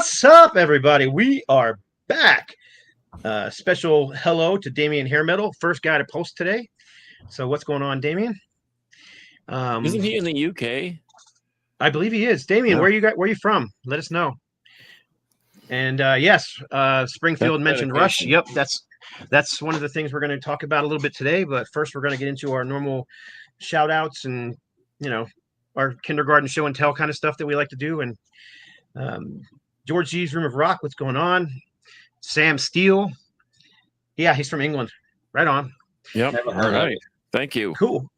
What's up, everybody? We are back. Special hello to Damien Hair Metal, first guy to post today. So, what's going on, Damien? Isn't he in the UK? I believe he is. Damien, where are you from? Let us know. And yes, Springfield mentioned Rush. Yep, that's one of the things we're going to talk about a little bit today. But first, we're going to get into our normal shout outs and our kindergarten show and tell kind of stuff that we like to do. And George G's Room of Rock, what's going on? Sam Steele. Yeah, he's from England. Right on. Yep. All right. Thank you. Cool.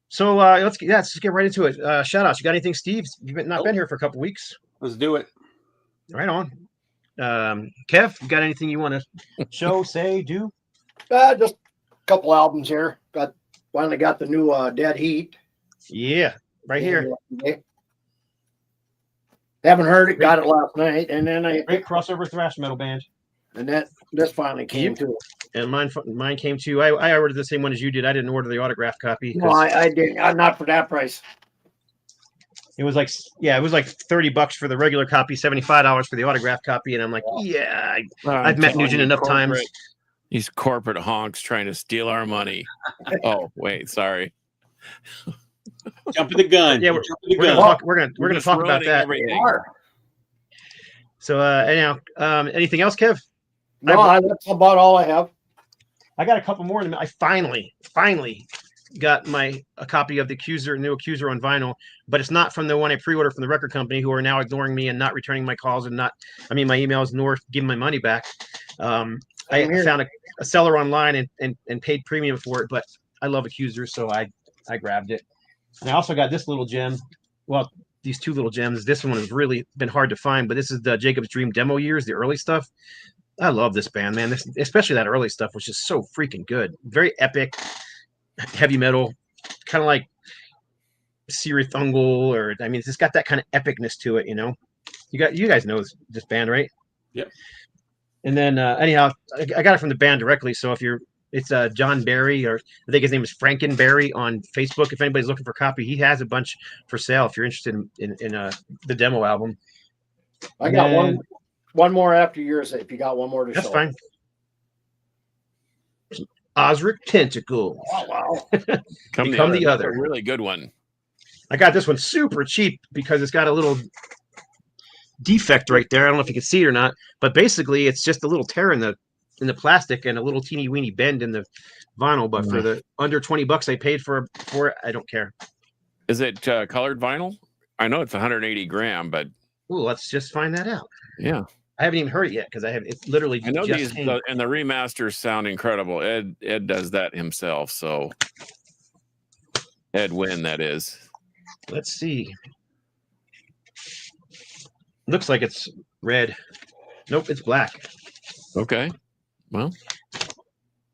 So let's get right into it. Shout outs. You got anything, Steve? You've not been here for a couple weeks. Let's do it. Right on. Kev, you got anything you want to show, say, do? Just a couple albums here. Finally got the new Dead Heat. Yeah, right here. Haven't heard it. Got it last night, and then great crossover thrash metal band. And this finally came too. And mine came too. I ordered the same one as you did. I didn't order the autograph copy. No, I didn't. Not for that price. It was like $30 for the regular copy, $75 for the autograph copy, and I'm like, I've met Nugent enough times. These corporate honks trying to steal our money. Oh, wait, sorry. Jumping the gun. Yeah, we're gonna talk about that. So anyhow, anything else, Kev? No, that's about all I have. I got a couple more. I finally got a copy of the new Accuser on vinyl, but it's not from the one I pre-ordered from the record company, who are now ignoring me and not returning my calls and my emails, nor giving my money back. I found a seller online and paid premium for it, but I love Accuser, so I grabbed it. And I also got this little gem. Well, these two little gems. This one has really been hard to find, but this is the Jacob's Dream demo years, the early stuff. I love this band, man. Especially that early stuff, which is so freaking good. Very epic, heavy metal, kind of like Sirithungal, it's got that kind of epicness to it, You guys know this band, right? Yep. And then anyhow, I got it from the band directly. So it's John Barry, or I think his name is Franken Barry on Facebook. If anybody's looking for a copy, he has a bunch for sale if you're interested in the demo album. I got one more after yours. If you got one more to show. That's fine. Osric Tentacle. Oh, wow. Become the other. A really good one. I got this one super cheap because it's got a little defect right there. I don't know if you can see it or not, but basically it's just a little tear in the plastic and a little teeny weeny bend in the vinyl. But for the under $20 I paid for it, I don't care. Is it colored vinyl? I know it's 180 gram, but let's just find that out. Yeah. I haven't even heard it yet because it's literally. I know and the remasters sound incredible. Ed does that himself, so Ed Wynn, that is. Let's see. Looks like it's red. Nope, it's black. Okay. Well,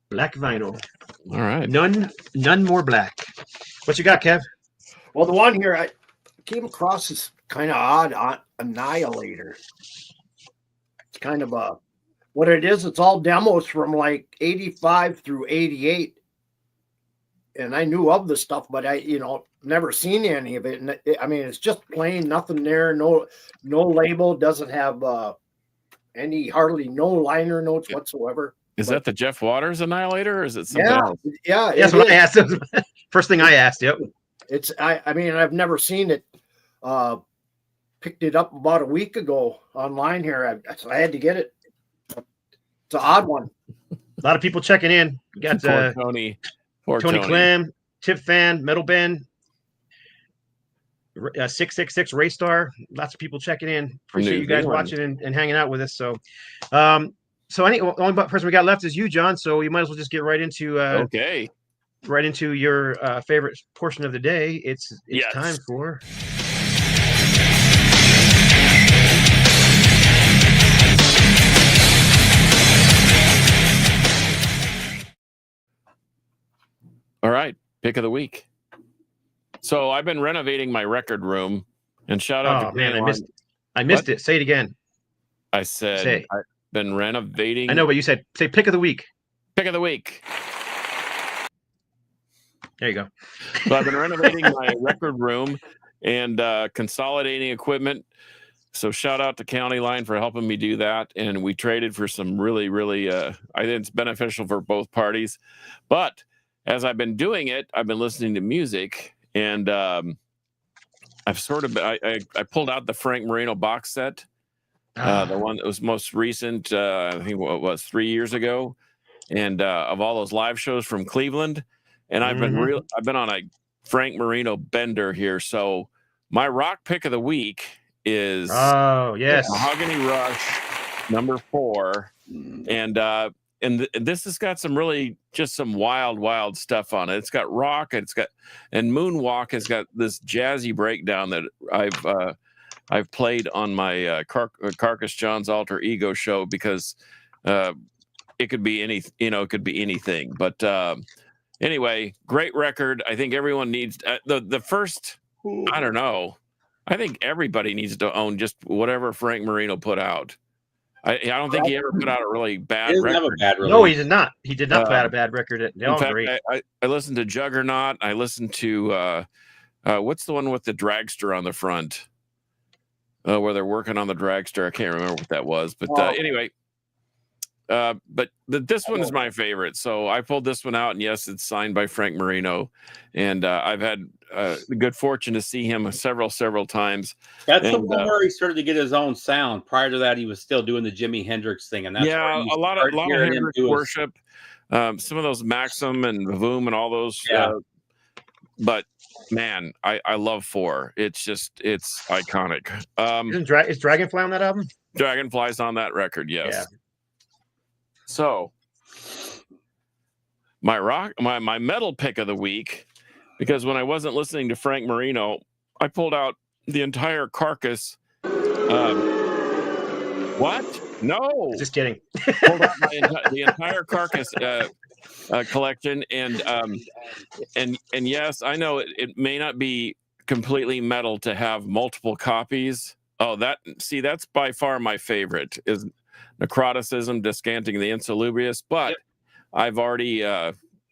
black vinyl. All right. None more black. What you got, Kev? Well, the one here I came across is kind of odd. Annihilator. It's kind of what it is. It's all demos from like 85 through 88. And I knew of the stuff, but I, never seen any of it. And it's just plain, nothing there. No label. Doesn't have hardly no liner notes whatsoever. Is that the Jeff Waters Annihilator, or is it something else? Yeah. That's what I asked. First thing I asked. Yep. It's. I've never seen it. Picked it up about a week ago online here. I had to get it. It's an odd one. A lot of people checking in. We got Tony Clem, Tip Fan, Metal Ben, 666 Ray Star. Lots of people checking in. Appreciate you guys watching and hanging out with us. So, I think the only person we got left is you, John. So you might as well just get right into right into your favorite portion of the day. It's time for. All right, pick of the week. So I've been renovating my record room, and shout out to I missed it. Say it again. I said I've been renovating. I know, but you said say pick of the week. Pick of the week. There you go. So I've been renovating my record room and consolidating equipment. So shout out to County Line for helping me do that. And we traded for some really, really, I think it's beneficial for both parties. But as I've been doing it, I've been listening to music, and I've sort of, I pulled out the Frank Marino box set, the one that was most recent, I think what was 3 years ago. And of all those live shows from Cleveland. And I've been on a Frank Marino bender here. So my rock pick of the week is Mahogany Rush #4, and this has got some really just some wild stuff on it. It's got rock, and Moonwalk has got this jazzy breakdown that I've played on my Carcass John's Alter Ego show, because it could be anything. But anyway, great record. I think everyone needs the first. I don't know. I think everybody needs to own just whatever Frank Marino put out. I don't think he ever put out a really bad record. Have a bad release. No, he did not. He did not put out a bad record. In fact, I listened to Juggernaut. I listened to what's the one with the dragster on the front, where they're working on the dragster. I can't remember what that was, but anyway. But this one is my favorite, so I pulled this one out, and yes, it's signed by Frank Marino, and I've had the good fortune to see him several times. That's the one where he started to get his own sound. Prior to that, he was still doing the Jimi Hendrix thing, and that's a lot of Hendrix worship, some of those Maxim and Vavoom and all those. But man, I love 4. It's iconic. Is Dragonfly on that album? Dragonfly's on that record, yes. Yeah. So my metal pick of the week, because when I wasn't listening to Frank Marino, I pulled out the entire Carcass. What? No, just kidding. Pulled out the entire Carcass collection, and yes, I know it may not be completely metal to have multiple copies. Oh, that's by far my favorite is Necroticism, Descanting the Insalubrious, but I've already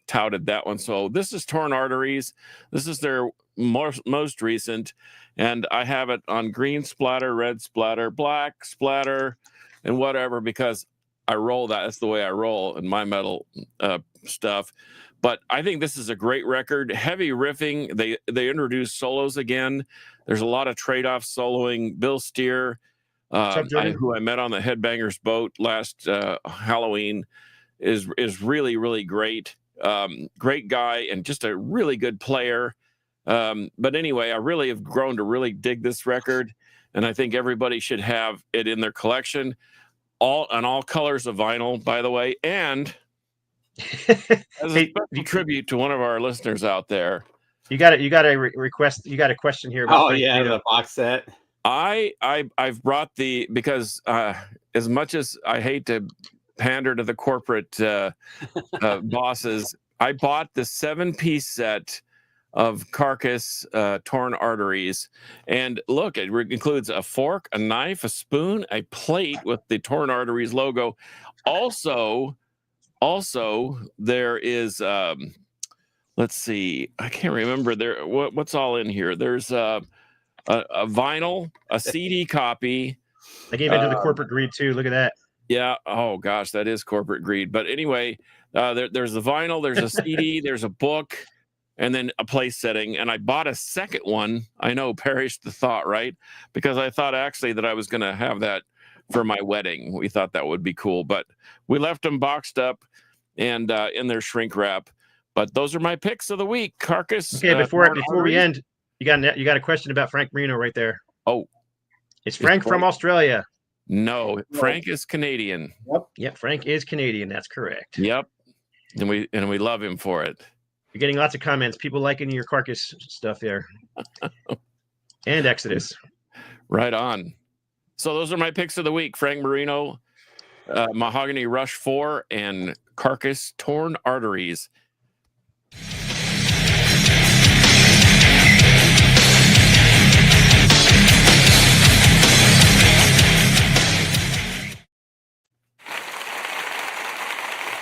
touted that one. So this is Torn Arteries. This is their most recent, and I have it on green splatter, red splatter, black splatter, and whatever, because I roll that. That's the way I roll in my metal stuff. But I think this is a great record. Heavy riffing. They introduced solos again. There's a lot of trade-off soloing. Bill Steer, who I met on the Headbangers boat last Halloween, is really great. Great guy and just a really good player. But anyway, I really have grown to really dig this record, and I think everybody should have it in their collection. All colors of vinyl, by the way, and as a tribute to one of our listeners out there. You got a request. You got a question here about the box set. I've brought because as much as I hate to pander to the corporate bosses, I bought the 7-piece set of Carcass Torn Arteries, and look, it includes a fork, a knife, a spoon, a plate with the Torn Arteries logo. Also there is let's see, I can't remember there what's all in here. There's a vinyl, a CD copy. I gave into the corporate greed too. Look at that. Yeah. Oh gosh, that is corporate greed. But anyway, there's the vinyl, there's a CD, there's a book, and then a place setting. And I bought a second one. I know, perished the thought, right? Because I thought actually that I was going to have that for my wedding. We thought that would be cool, but we left them boxed up and in their shrink wrap. But those are my picks of the week. Carcass. Okay, before we end, you got a question about Frank Marino right there. Oh, is Frank from Australia? No, Frank is Canadian. Yep, Frank is Canadian. That's correct. Yep, and we love him for it. You're getting lots of comments. People liking your Carcass stuff there, and Exodus. Right on. So those are my picks of the week: Frank Marino, Mahogany Rush 4, and Carcass Torn Arteries.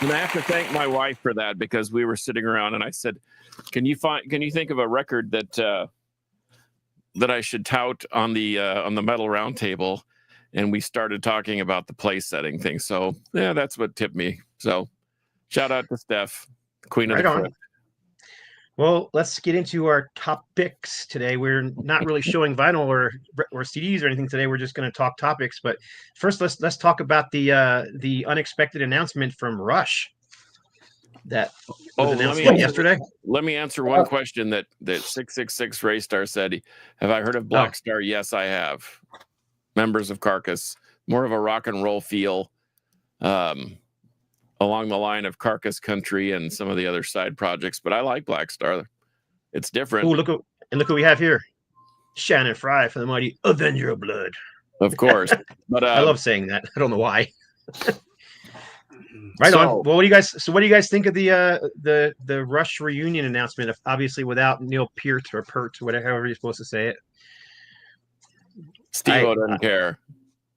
And I have to thank my wife for that, because we were sitting around and I said, can you think of a record that that I should tout on the Metal Roundtable, and we started talking about the place setting thing. So yeah, that's what tipped me. So shout out to Steph, Queen of the Crypt. Well, let's get into our topics today. We're not really showing vinyl or CDs or anything today. We're just going to talk topics. But first, let's talk about the unexpected announcement from Rush that was announced yesterday. Let me answer one question that 666 Raystar said. Have I heard of Black Star? Yes, I have. Members of Carcass, more of a rock and roll feel. Along the line of Carcass Country and some of the other side projects, but I like Black Star. It's different. Oh, look who we have here. Shannon Fry for the mighty Avenger of Blood. Of course. But I love saying that. I don't know why. Right on. Well, what do you guys think of the Rush reunion announcement? Obviously without Neil Peart or Pert, whatever you're supposed to say it. Steve doesn't care.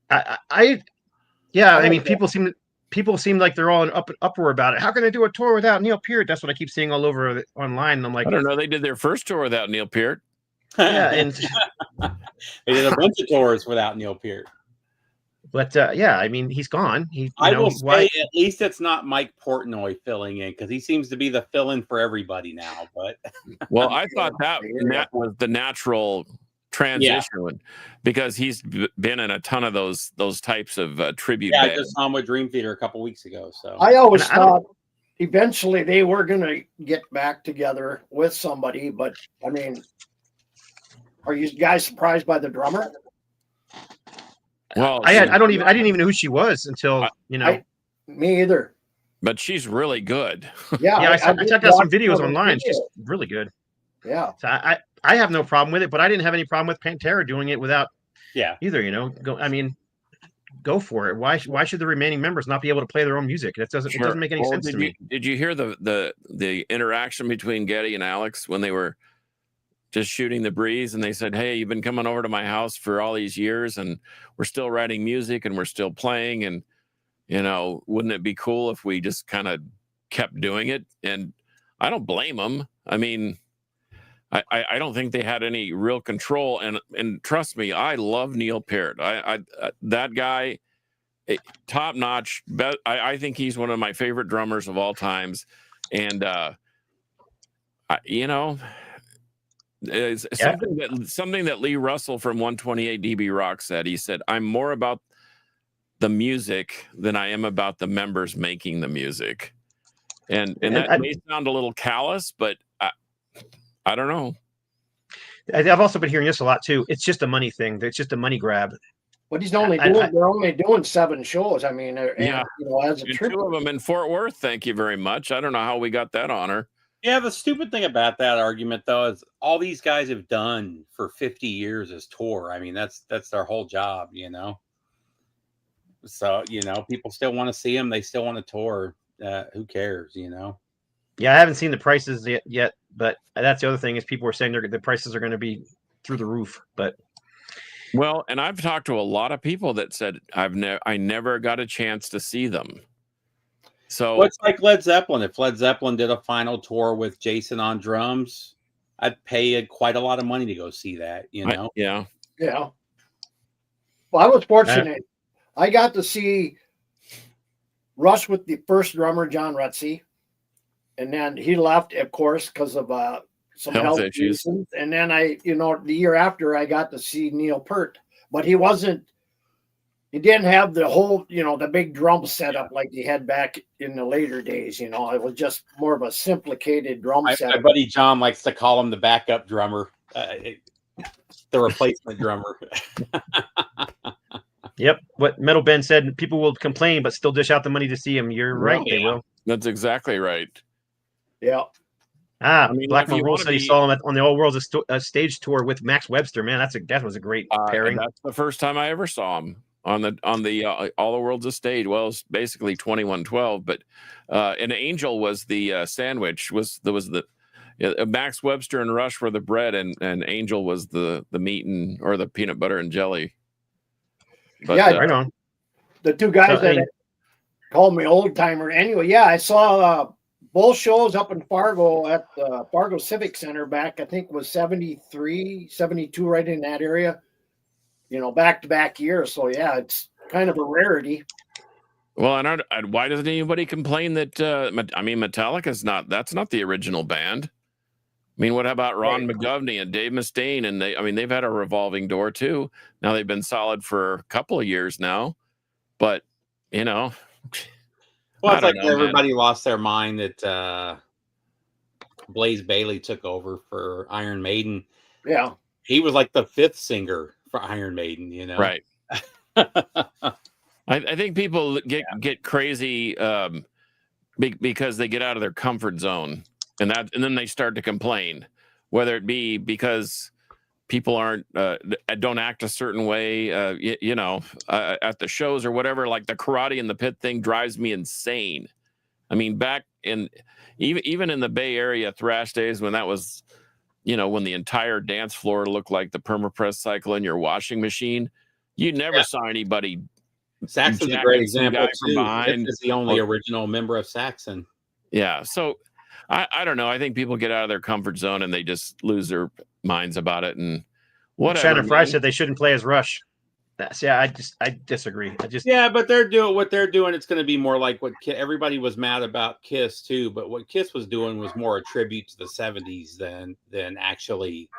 I mean, people seem like they're all in uproar about it. How can they do a tour without Neil Peart? That's what I keep seeing all over online. And I'm like, I don't know. They did their first tour without Neil Peart. Yeah, and they did a bunch of tours without Neil Peart. But I mean, he's gone. I will say at least it's not Mike Portnoy filling in, because he seems to be the fill-in for everybody now. But well, I thought that was the natural transition because he's been in a ton of those types of tribute bands. I just saw him with Dream Theater a couple weeks ago. So I always thought eventually they were going to get back together with somebody, but I mean, are you guys surprised by the drummer? Well, I didn't even know who she was until me either. But she's really good. Yeah, I checked out some videos online. She's really good. Yeah, so I have no problem with it, but I didn't have any problem with Pantera doing it without either. Go for it. Why should the remaining members not be able to play their own music? It doesn't make any sense to me. Did you hear the interaction between Geddy and Alex when they were just shooting the breeze, and they said, "Hey, you've been coming over to my house for all these years, and we're still writing music and we're still playing, and wouldn't it be cool if we just kind of kept doing it?" And I don't blame them. I mean, I don't think they had any real control, and trust me, I love Neil Peart. I that guy, top notch. I think he's one of my favorite drummers of all times, and something that Lee Russell from 128 dB Rock said. He said, "I'm more about the music than I am about the members making the music," and that may sound a little callous, but I don't know. I've also been hearing this a lot too. It's just a money thing. It's just a money grab. But they're only doing 7 shows. I mean, as a trip. 2 of them in Fort Worth. Thank you very much. I don't know how we got that honor. Yeah, the stupid thing about that argument, though, is all these guys have done for 50 years is tour. I mean, that's their whole job, So, people still want to see them. They still want to tour. Who cares, Yeah, I haven't seen the prices yet, but that's the other thing is people were saying the prices are going to be through the roof. But and I've talked to a lot of people that said I never got a chance to see them. So it's like Led Zeppelin. If Led Zeppelin did a final tour with Jason on drums, I'd pay quite a lot of money to go see that. Yeah. Yeah. Well, I was fortunate. I got to see Rush with the first drummer, John Rutsey. And then he left, of course, because of some health issues. And then the year after, I got to see Neil Peart. But he didn't have the whole, the big drum setup like he had back in the later days. It was just more of a simplicated drum setup. My buddy John likes to call him the backup drummer, the replacement drummer. Yep. What Metal Ben said, people will complain, but still dish out the money to see him. You're right. They will. That's exactly right. Yeah. Black Monroe said he saw him on the All World's stage tour with Max Webster. Man, that was a great pairing. That's the first time I ever saw him on the All the World's stage. Well, it's basically 2112, but and Angel was the sandwich. Max Webster and Rush were the bread, and Angel was the meat or the peanut butter and jelly. But, right on. The 2 guys that called me old timer. Anyway, I saw both shows up in Fargo at the Fargo Civic Center back, I think was 73, 72, right in that area, back-to-back years. So, yeah, it's kind of a rarity. Well, and why doesn't anybody complain that, Metallica's that's not the original band. I mean, what about Ron McGovney and Dave Mustaine? And they've had a revolving door too. Now they've been solid for a couple of years now, but well, it's like everybody lost their mind that Blaze Bayley took over for Iron Maiden. Yeah, he was like the fifth singer for Iron Maiden. Right. I think people get crazy because they get out of their comfort zone, and then they start to complain, whether it be because people don't act a certain way, at the shows or whatever. Like the Karate in the Pit thing drives me insane. I mean, back in even in the Bay Area thrash days, when that was, when the entire dance floor looked like the permapress cycle in your washing machine, you never saw anybody. Saxon's a great example too. This is the only original member of Saxon. Yeah, so I don't know. I think people get out of their comfort zone and they just lose their minds about it. And whatever. Shannon Fry said they shouldn't play as Rush. I disagree. But they're doing what they're doing. It's going to be more like what everybody was mad about Kiss too. But what Kiss was doing was more a tribute to the '70s than actually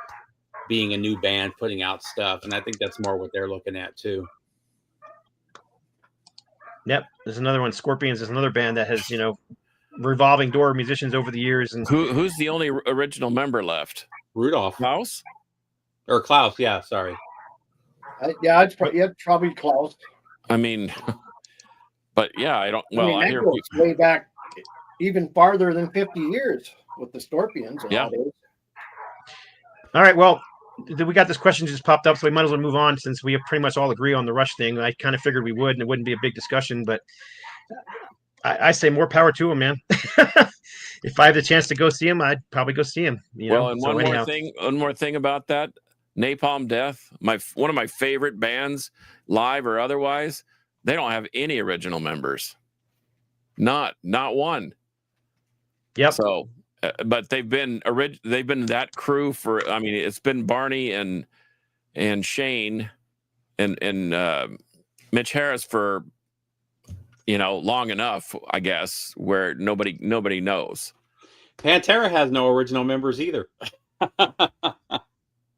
being a new band putting out stuff. And I think that's more what they're looking at too. Yep, there's another one. Scorpions is another band that has revolving door musicians over the years. And who's the only original member left? Rudolph. Klaus? Or Klaus? Yeah, sorry. It's probably Klaus. I mean, but yeah, I don't. Well, I hear goes way back, even farther than 50 years with the Scorpions. Yeah. All right. Well, we got this question just popped up, so we might as well move on since we pretty much all agree on the Rush thing. I kind of figured we would, and it wouldn't be a big discussion, but I say more power to him, man. If I had the chance to go see him, I'd probably go see him. One more thing about that, Napalm Death, one of my favorite bands, live or otherwise, they don't have any original members. Not one. Yep. So, but they've been that crew for. I mean, it's been Barney and Shane and Mitch Harris for long enough, I guess, where nobody knows. Pantera has no original members either.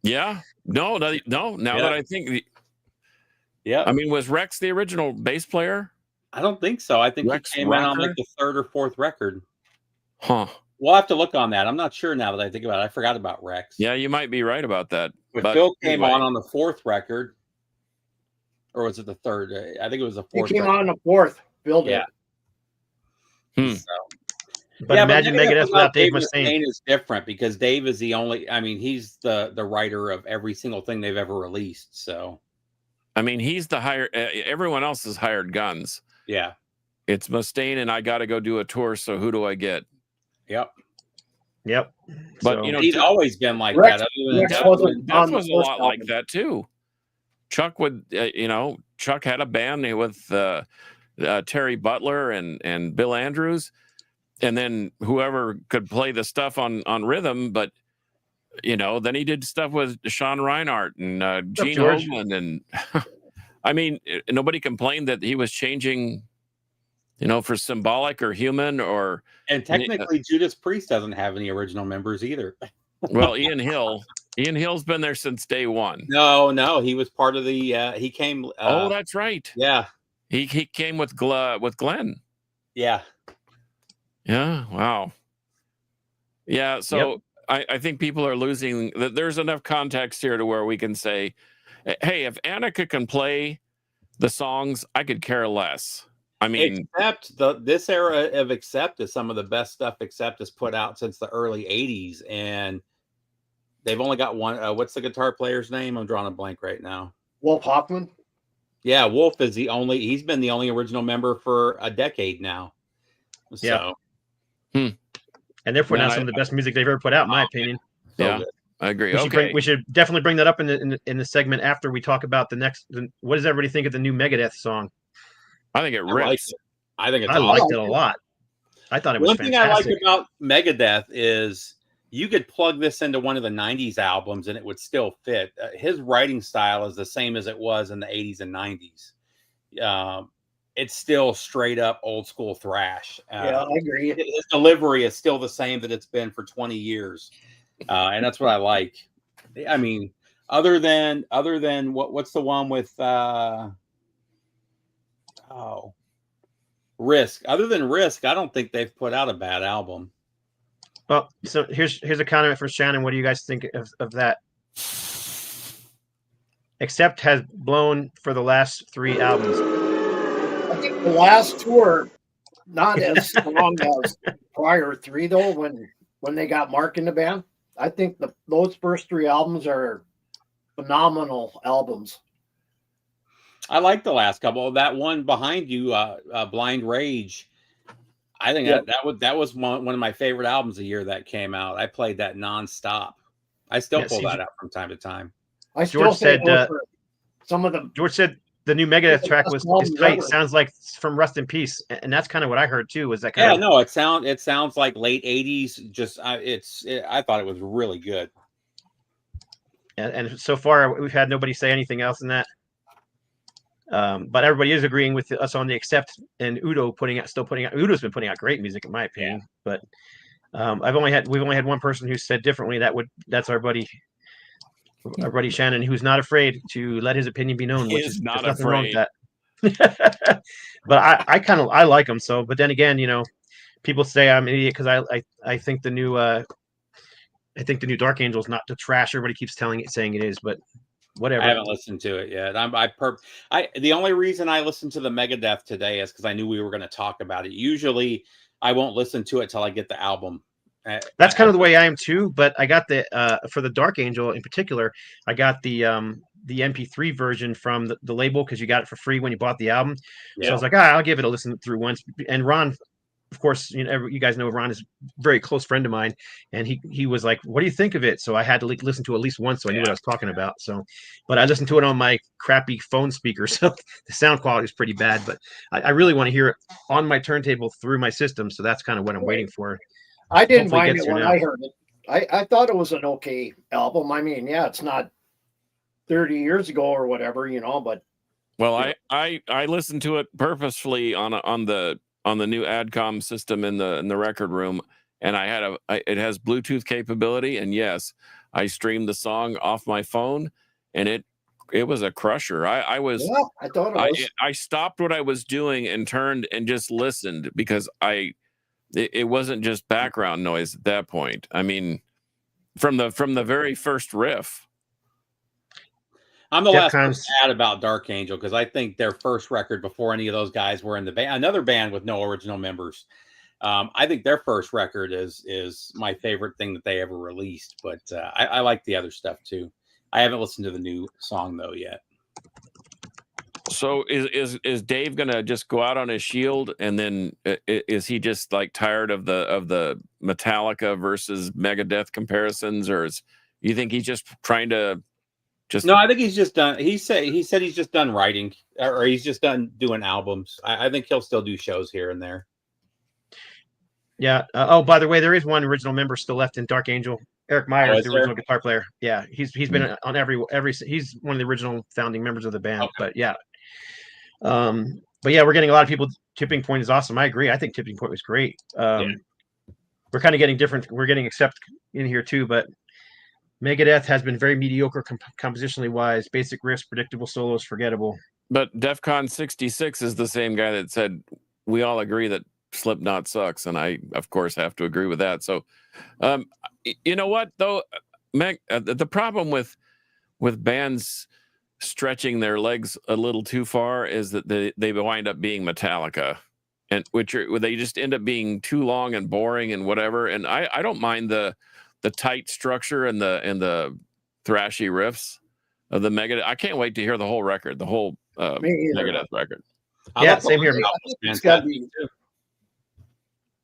Yeah, no. Now that I think, yeah, I mean, was Rex the original bass player? I don't think so. I think Rex he came out on like the third or fourth record. Huh. We'll have to look on that. I'm not sure now that I think about it. I forgot about Rex. Yeah, you might be right about that. But Phil came on the fourth record, or was it the third? I think it was the fourth. He came on the fourth. Phil did. Yeah. But imagine Megadeth without Dave Mustaine. Is different because Dave is the only. I mean, he's the writer of every single thing they've ever released. So, I mean, he's the hired. Everyone else is hired guns. Yeah, it's Mustaine, and I got to go do a tour. So who do I get? Yep. But he's always been like Rex, that. Death was a lot like that too. Chuck would, Chuck had a band with Terry Butler and Bill Andrews, and then whoever could play the stuff on rhythm. But then he did stuff with Sean Reinhart and Gene Hoglan, and I mean, nobody complained that he was changing. For Symbolic or Human and technically Judas Priest doesn't have any original members either. Well, Ian Hill's been there since day one. No, he was part of the. He came. Oh, that's right. Yeah, he came with Glenn. Yeah. Yeah. Wow. Yeah. So I think people are losing. There's enough context here to where we can say, hey, if Annika can play the songs, I could care less. I mean, except this era of Accept is some of the best stuff Accept has put out since the early '80s, and they've only got one. What's the guitar player's name? I'm drawing a blank right now. Wolf Hoffman. Yeah, Wolf is he's been the only original member for a decade now. So, and therefore now some of the best music they've ever put out, in my opinion. Yeah, I agree. We should definitely bring that up in the segment after we talk about the next. What does everybody think of the new Megadeth song? I think it rips. I think it's I liked it a lot. I thought it was One thing I like fantastic. about Megadeth is you could plug this into one of the 90s albums and it would still fit. His writing style is the same as it was in the 80s and 90s. It's still straight up old school thrash. Yeah, I agree. His delivery is still the same that it's been for 20 years. And that's what I like. I mean, other than what's the one with Risk. Other than Risk, I don't think they've put out a bad album. Well, so here's a comment for Shannon. What do you guys think of that? Accept has blown for the last 3 albums. I think the last 2 are not as strong as prior 3 though. When they got Mark in the band, I think those first 3 albums are phenomenal albums. I like the last couple. That one behind you, Blind Rage. I think that was one of my favorite albums the year that came out. I played that nonstop. I still pull that out from time to time. George said some of them. George said the new Megadeth track is tight. Sounds like from Rust in Peace, and that's kind of what I heard too. Was that kind of? No, it sounds like late 80s. I thought it was really good. And so far we've had nobody say anything else in that. But everybody is agreeing with us on the Accept, and Udo's been putting out great music in my opinion. Yeah. But we've only had one person who said differently. That's our buddy Shannon, who's not afraid to let his opinion be known. Which is not nothing wrong with that. But I like him. So, but then again, people say I'm an idiot because I think the new Dark Angel is not the trash everybody keeps saying it is, but. Whatever. I haven't listened to it yet. The only reason I listened to the Megadeth today is because I knew we were going to talk about it. Usually, I won't listen to it till I get the album. That's kind of the way I am too. But I got for the Dark Angel in particular, I got the MP3 version from the label because you got it for free when you bought the album. Yeah. So I was like, I'll give it a listen through once. And Ron, of course, you guys know Ron is a very close friend of mine, and he was like, "What do you think of it?" So I had to listen to it at least once, so I knew what I was talking about. So, but I listened to it on my crappy phone speaker, so the sound quality is pretty bad. But I really want to hear it on my turntable through my system, so that's kind of what I'm waiting for. I didn't mind it when I heard it. I thought it was an okay album. I mean, it's not 30 years ago or whatever, but. Well, I listened to it purposefully on the new AdCom system in the record room, and it has Bluetooth capability, and yes, I streamed the song off my phone, and it was a crusher. I thought it was. I stopped what I was doing and turned and just listened because it wasn't just background noise at that point. I mean, from the very first riff. I'm the last person to add about Dark Angel because I think their first record before any of those guys were in the band, another band with no original members. I think their first record is my favorite thing that they ever released, but I like the other stuff too. I haven't listened to the new song though yet. So is Dave gonna just go out on his shield, and then is he just like tired of the Metallica versus Megadeth comparisons, or you think he's just trying to? No, I think he's just done. He said he's just done writing, or he's just done doing albums. I think he'll still do shows here and there. Yeah. By the way, there is one original member still left in Dark Angel. Eric Myers, the original guitar player. Yeah, he's been on every. He's one of the original founding members of the band. Okay. But yeah, we're getting a lot of people. Tipping Point is awesome. I agree. I think Tipping Point was great. We're kind of getting different. We're getting Accept in here too, but. Megadeth has been very mediocre compositionally wise. Basic riffs, predictable solos, forgettable. But DEFCON 66 is the same guy that said we all agree that Slipknot sucks, and I, of course, have to agree with that. So, you know what though, the problem with bands stretching their legs a little too far is that they wind up being Metallica, and they just end up being too long and boring and whatever. And I don't mind the tight structure and the thrashy riffs of the Megadeth. I can't wait to hear the whole record, the whole Megadeth record. Yeah, same here.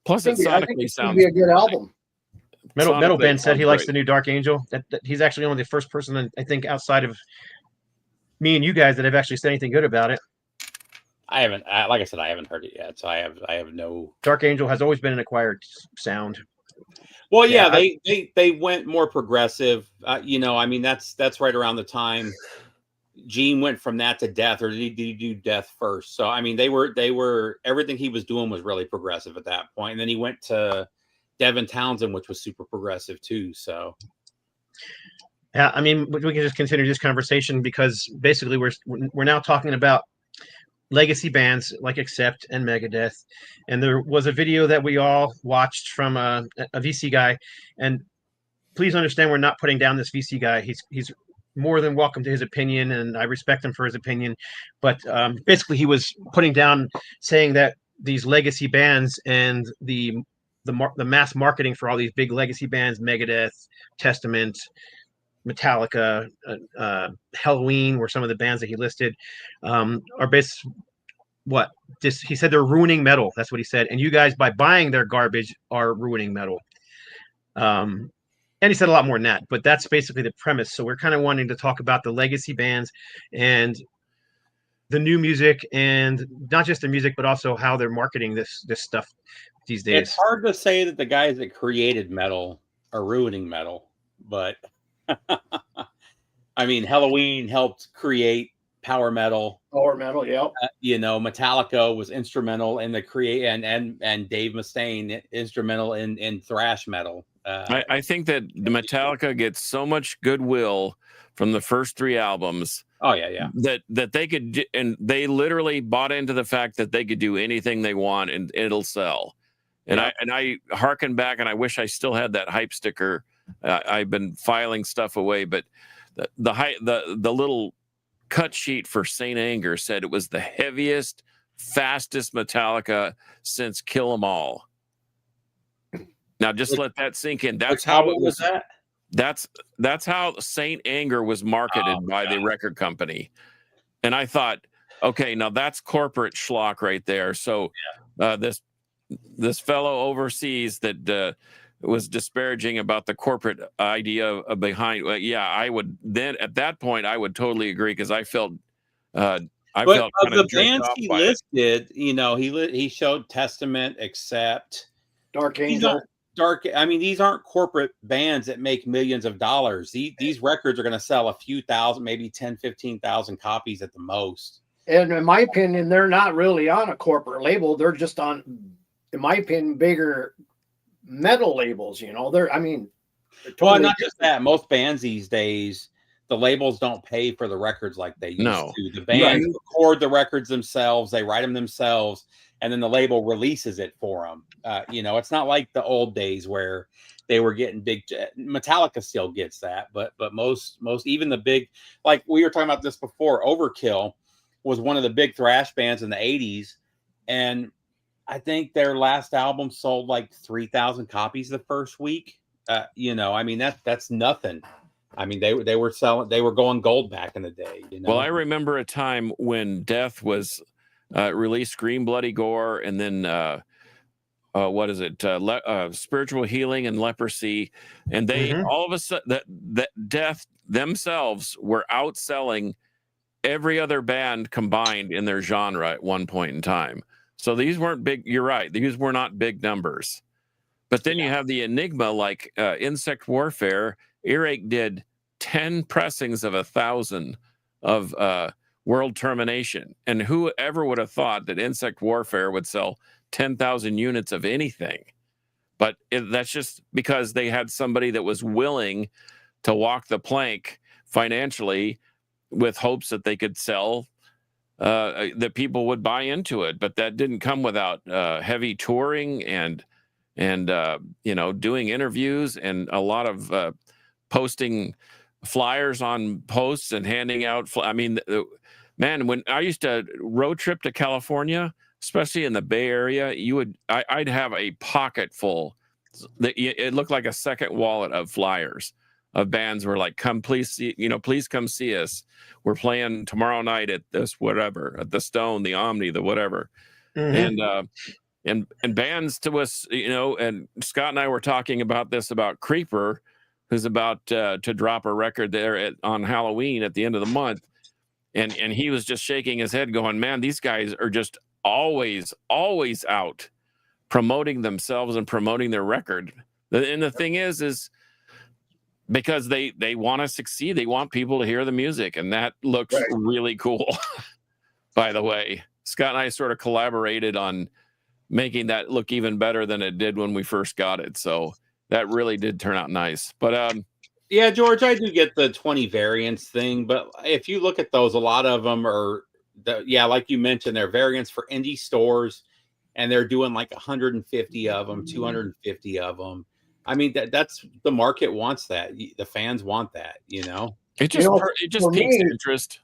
Plus, it sonically sounds be a good album. Metal Ben said he likes the new Dark Angel. That he's actually only the first person I think outside of me and you guys that have actually said anything good about it. I haven't, like I said, I haven't heard it yet, so I have no. Dark Angel has always been an acquired sound. Well, Yeah, yeah, they went more progressive. You know, I mean, that's right around the time Gene went from that to Death, or did he do Death first? So I mean, they were everything he was doing was really progressive at that point, and then he went to Devin Townsend, which was super progressive too. So yeah. I mean, we can just continue this conversation because basically we're now talking about legacy bands like Accept and Megadeth, and there was a video that we all watched from a VC guy, and please understand we're not putting down this VC guy. He's more than welcome to his opinion, and I respect him for his opinion. But basically, he was putting down, saying that these legacy bands and the mass marketing for all these big legacy bands, Megadeth, Testament, Metallica, Halloween, were some of the bands that he listed, are based. What this he said they're ruining metal. That's what he said. And you guys, by buying their garbage, are ruining metal. And he said a lot more than that, but that's basically the premise. So we're kind of wanting to talk about the legacy bands and the new music, and not just the music, but also how they're marketing this stuff these days. it's hard to say that the guys that created metal are ruining metal, but I mean, Halloween helped create power metal. Power metal, yeah. You know, Metallica was instrumental in the and Dave Mustaine instrumental in thrash metal. I think that the Metallica gets so much goodwill from the first 3 albums. Oh yeah. That they could, and they literally bought into the fact that they could do anything they want and it'll sell. And I harken back, and I wish I still had that hype sticker. I've been filing stuff away, but the little cut sheet for Saint Anger said it was the heaviest, fastest Metallica since Kill 'Em All. Now just let that sink in. That's how it was. That? That's how Saint Anger was marketed by the record company. And I thought, okay, now that's corporate schlock right there. So this fellow overseas that was disparaging about the corporate idea behind. I would then at that point I would totally agree, because I felt But felt of the jerked bands off he by it. listed, you know, he showed Testament, Accept, Dark Angel. I mean, these aren't corporate bands that make millions of dollars. These records are going to sell a few thousand, maybe 10, 15,000 copies at the most. And in my opinion, they're not really on a corporate label. They're just on, in my opinion, bigger metal labels. You know, they're totally Well, not just that. Most bands these days, the labels don't pay for the records like they used to. The bands record the records themselves, they write them themselves, and then the label releases it for them. You know, it's not like the old days where they were getting big. Metallica still gets that, but most even the big, like we were talking about this before, Overkill was one of the big thrash bands in the 80s, and I think their last album sold like 3,000 copies the first week. You know, I mean that's nothing. I mean they were going gold back in the day. You know? Well, I remember a time when Death was released Scream Bloody Gore, and then what is it? Spiritual Healing and Leprosy, and they all of a sudden that Death themselves were outselling every other band combined in their genre at one point in time. So these weren't big. You're right; these were not big numbers. But then you have the enigma like Insect Warfare. Earache did 10 pressings of 1,000 of World Termination. And who ever would have thought that Insect Warfare would sell 10,000 units of anything? But that's just because they had somebody that was willing to walk the plank financially with hopes that they could sell, that people would buy into it. But that didn't come without heavy touring and you know, doing interviews and a lot of posting flyers on posts and handing out. I mean, man, when I used to road trip to California, especially in the Bay Area, I'd have a pocket full. It looked like a second wallet of flyers of bands were like, come, please see, you know, please come see us. We're playing tomorrow night at this, whatever, at the Stone, the Omni, the whatever. And bands to us, you know, and Scott and I were talking about this about Creeper, who's about to drop a record there on Halloween at the end of the month. and he was just shaking his head going, man, these guys are just always out promoting themselves and promoting their record. And the thing is because they want to succeed, they want people to hear the music, and that looks really cool. By the way, Scott and I sort of collaborated on making that look even better than it did when we first got it, so that really did turn out nice. But yeah, George, I do get the 20 variants thing, but if you look at those, a lot of them are like you mentioned, they're variants for indie stores, and they're doing like 150 of them, 250 of them. I mean, that's the market wants that. The fans want that, you know. It just piques interest.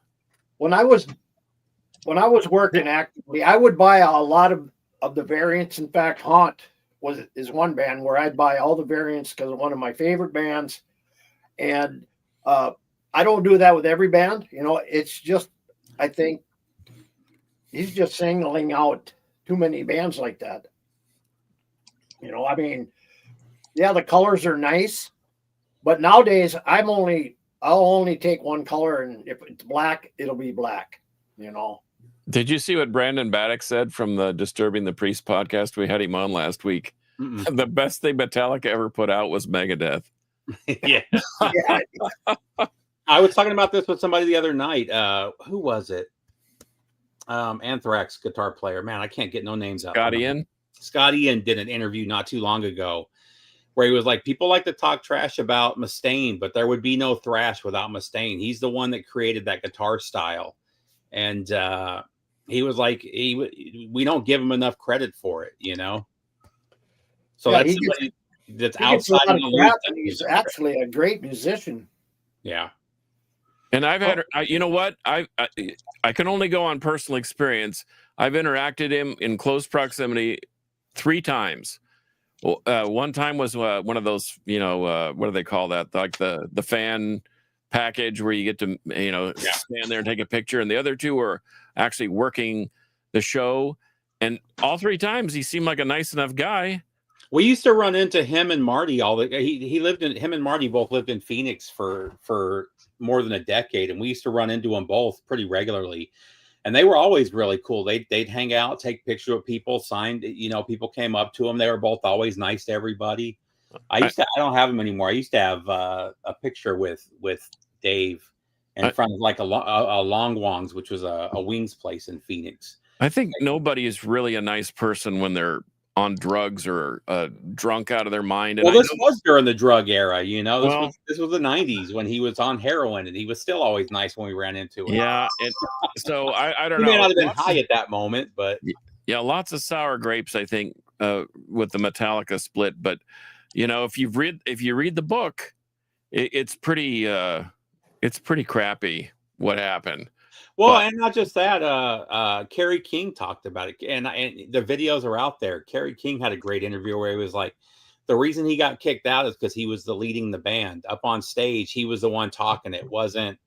When I was working actively, I would buy a lot of the variants. In fact, Haunt is one band where I'd buy all the variants because of one of my favorite bands. And I don't do that with every band. You know, it's just, I think he's just singling out too many bands like that. You know, I mean, yeah, the colors are nice, but nowadays I'll only take one color, and if it's black, it'll be black, you know. Did you see what Brandon Baddock said from the Disturbing the Priest podcast? We had him on last week. The best thing Metallica ever put out was Megadeth. Yeah. I was talking about this with somebody the other night. Who was it? Anthrax guitar player. Man, I can't get no names out. Scott Ian did an interview not too long ago where he was like, people like to talk trash about Mustaine, but there would be no thrash without Mustaine. He's the one that created that guitar style. And he was like, we don't give him enough credit for it, you know? So that's somebody that's outside of the loop. He's actually a great musician. Yeah. And I've had, you know what? I can only go on personal experience. I've interacted him in close proximity 3 times. One time was one of those, you know, what do they call that? Like the fan package where you get to, you know, stand there and take a picture. And the other 2 were actually working the show. And all 3 times he seemed like a nice enough guy. We used to run into him and Marty him and Marty both lived in Phoenix for more than a decade, and we used to run into them both pretty regularly, and they were always really cool. They'd hang out, take pictures with people, signed, you know, people came up to them. They were both always nice to everybody. I don't have them anymore. I used to have a picture with Dave in front of like a Long Wong's, which was a wings place in Phoenix. I think nobody is really a nice person when they're on drugs or drunk out of their mind. And well, this was during the drug era, you know. This was the 90s when he was on heroin, and he was still always nice when we ran into him. Yeah, so I don't know. He may not have been high at that moment, but yeah, lots of sour grapes, I think, with the Metallica split. But you know, if you read the book, it's pretty crappy what happened. Well, and not just that, Kerry King talked about it, and the videos are out there. Kerry King had a great interview where he was like, the reason he got kicked out is because he was leading the band up on stage. He was the one talking. It wasn't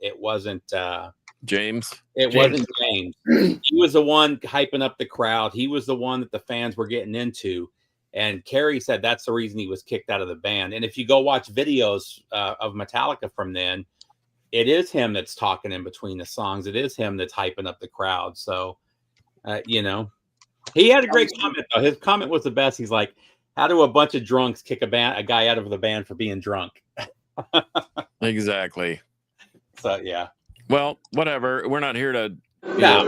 James. Wasn't James. He was the one hyping up the crowd. He was the one that the fans were getting into. And Kerry said that's the reason he was kicked out of the band. And if you go watch videos of Metallica from then, it is him that's talking in between the songs. It is him that's hyping up the crowd. So, you know, he had a great comment, though. His comment was the best. He's like, how do a bunch of drunks kick a guy out of the band for being drunk? Exactly. So, yeah. Well, whatever. We're not here to tout.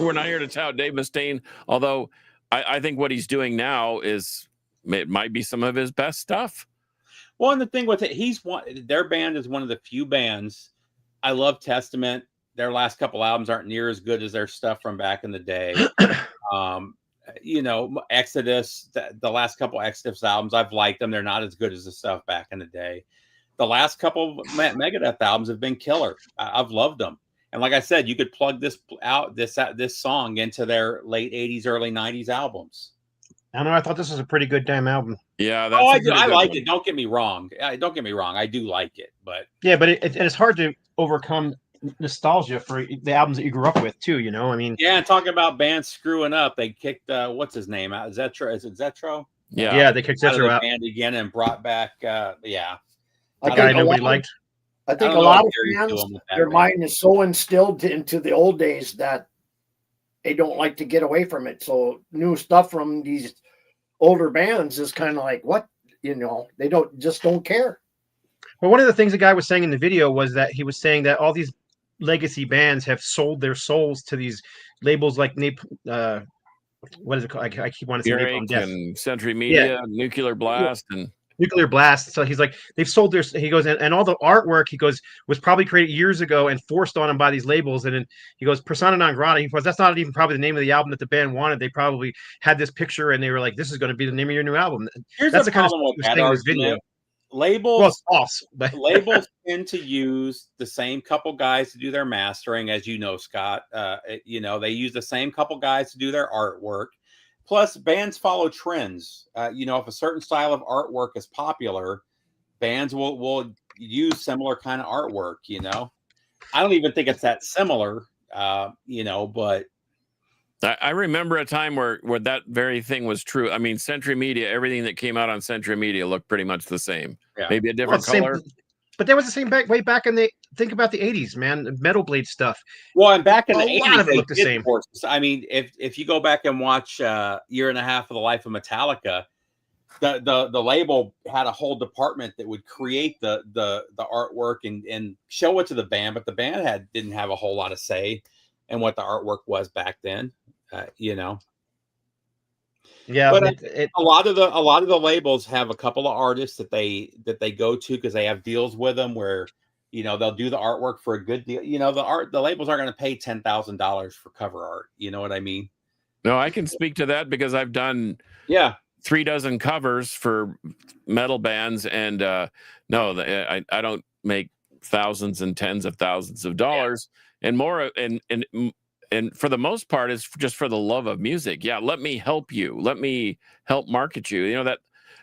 We're not here to tout Dave Mustaine, although I think what he's doing now it might be some of his best stuff. Well, and the thing with it, their band is one of the few bands. I love Testament. Their last couple albums aren't near as good as their stuff from back in the day. You know, Exodus, the last couple Exodus albums, I've liked them. They're not as good as the stuff back in the day. The last couple Megadeth albums have been killer. I've loved them. And like I said, you could plug this song into their late 80s, early 90s albums. I don't know. I thought this was a pretty good damn album. Yeah. I do. I like it. Don't get me wrong. I do like it, but yeah, but it's hard to overcome nostalgia for the albums that you grew up with too. You know, I mean, yeah. And talking about bands screwing up, they kicked what's his name out? Zetro? Is it Zetro? Yeah, they kicked Zetro out band again and brought back. Yeah, a guy nobody liked. I think a don't know lot if of they're used to fans, them with that their band. mind is so instilled into the old days that they don't like to get away from it. So new stuff from these older bands is kind of like, what? They don't care. Well, one of the things the guy was saying in the video was that he was saying that all these legacy bands have sold their souls to these labels like what is it called? I keep wanting to say Napalm Earache Death. and Century Yeah. Media, Nuclear Blast, and Nuclear Blast. So he's like, they've sold their. He goes, and all the artwork, he goes, was probably created years ago and forced on them by these labels. And then he goes, Persona non grata. He goes, that's not even probably the name of the album that the band wanted. They probably had this picture and they were like, this is going to be the name of your new album. Here's That's the the kind of problem stuff with he was that saying in this video. argument. Labels, Well, it's false, but labels tend to use the same couple guys to do their mastering, as you know, Scott. They use the same couple guys to do their artwork. Plus, bands follow trends. If a certain style of artwork is popular, bands will use similar kind of artwork. I don't even think it's that similar. But I remember a time where that very thing was true. I mean, Century Media, everything that came out on Century Media looked pretty much the same. Yeah. Maybe a different color. But there was the same way back in think about the 80s, man, the Metal Blade stuff. Well, and back in the A 80s, lot of it they looked the did same. force this. I mean, if you go back and watch Year and a Half of the Life of Metallica, the label had a whole department that would create the artwork and show it to the band, but the band didn't have a whole lot of say in what the artwork was back then. Yeah, but a lot of the labels have a couple of artists that they go to because they have deals with them where they'll do the artwork for a good deal. The labels aren't going to pay $10,000 for cover art. You know what I mean? No, I can speak to that because I've done 3 dozen covers for metal bands, and I don't make thousands and tens of thousands of dollars and more, and for the most part, it's just for the love of music. Yeah, let me help you. Let me help market you. That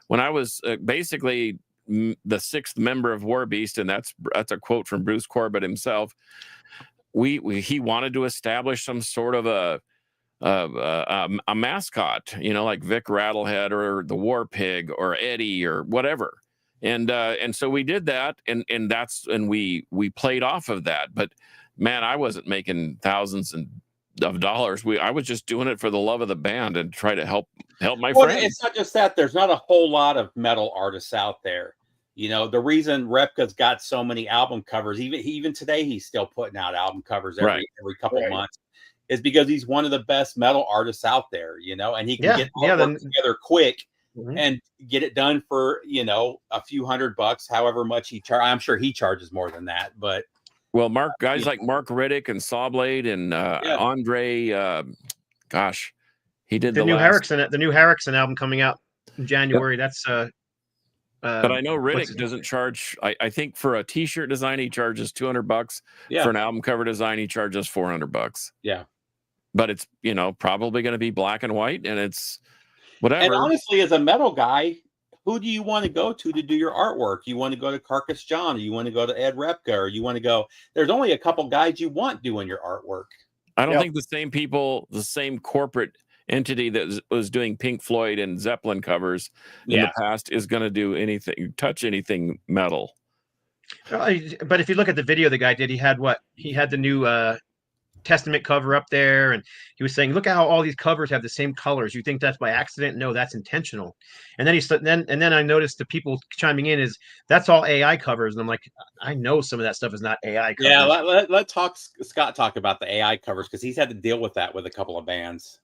when I was basically the 6th member of War Beast, and that's a quote from Bruce Corbett himself. He wanted to establish some sort of a mascot, like Vic Rattlehead or the War Pig or Eddie or whatever. And so we did that, and we played off of that. But man, I wasn't making thousands of dollars. I was just doing it for the love of the band and try to help my friends. It's not just that. There's not a whole lot of metal artists out there. The reason Repka's got so many album covers, even today, he's still putting out album covers every couple of months, is because he's one of the best metal artists out there, and he can get artwork together quick and get it done for, a few $100, however much he charges. I'm sure he charges more than that, but. Well, guys like Mark Riddick and Sawblade and Andre, he did the new Harrison album coming out in January. That's but I know Riddick doesn't charge. I think for a T-shirt design he charges $200. For an album cover design he charges $400. Yeah, but it's probably going to be black and white, and it's whatever. And honestly, as a metal guy, who do you want to go to do your artwork? You want to go to Carcass John, or you want to go to Ed Repka, or you want to go? There's only a couple guys you want doing your artwork. I don't think the same people, the same corporate entity that was doing Pink Floyd and Zeppelin covers in the past is going to do touch anything metal. But if you look at the video the guy did, he had the new Testament cover up there, and he was saying, look at how all these covers have the same colors. You think that's by accident? No, that's intentional. And then I noticed the people chiming in is that's all AI covers, and I'm like, I know some of that stuff is not AI covers. Yeah, let Scott talk about the AI covers, because he's had to deal with that with a couple of bands.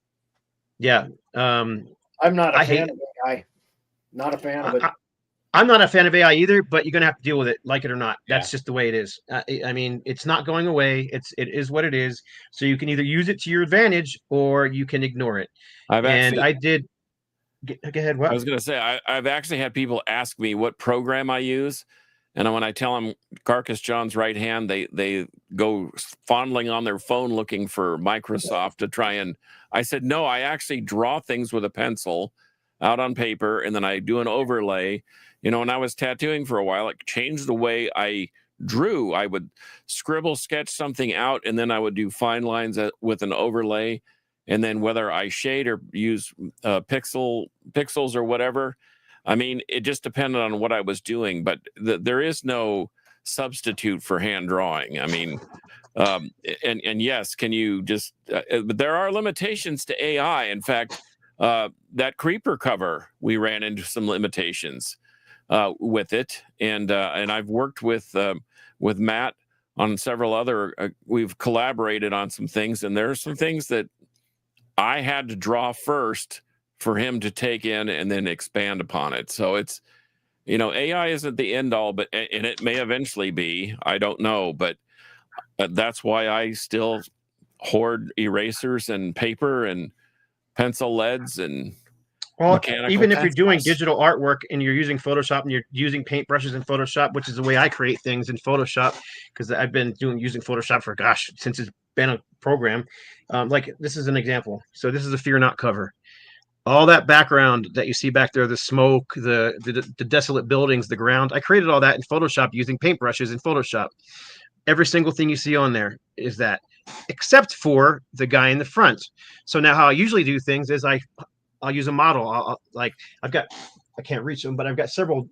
Yeah, I'm not a fan of AI. Not a fan of it. I'm not a fan of AI either, but you're going to have to deal with it, like it or not. That's just the way it is. I mean, it's not going away. It is what it is. So you can either use it to your advantage or you can ignore it. Go ahead. What? I was going to say, I've actually had people ask me what program I use. And when I tell them Carcass John's right hand, they go fondling on their phone looking for Microsoft to try and. I said, no, I actually draw things with a pencil out on paper, and then I do an overlay. When I was tattooing for a while, it changed the way I drew. I would sketch something out, and then I would do fine lines with an overlay. And then whether I shade or use pixels or whatever, I mean, it just depended on what I was doing. But there is no substitute for hand drawing. I mean, and yes, can you just? But there are limitations to AI. In fact, that creeper cover, we ran into some limitations with it, and I've worked with Matt on several other. We've collaborated on some things, and there are some things that I had to draw first for him to take in and then expand upon it. So it's, AI isn't the end all, but and it may eventually be. I don't know, but that's why I still hoard erasers and paper and pencil leads and Well, mechanical even if you're doing pencils. digital artwork and you're using Photoshop and you're using paintbrushes in Photoshop, which is the way I create things in Photoshop, because I've been using Photoshop for since it's been a program. Like this is an example. So this is a Fear Not cover. All that background that you see back there, the smoke, the desolate buildings, the ground, I created all that in Photoshop using paintbrushes in Photoshop. Every single thing you see on there is that, except for the guy in the front. So now how I usually do things is I'll use a model. I can't reach them, but I've got several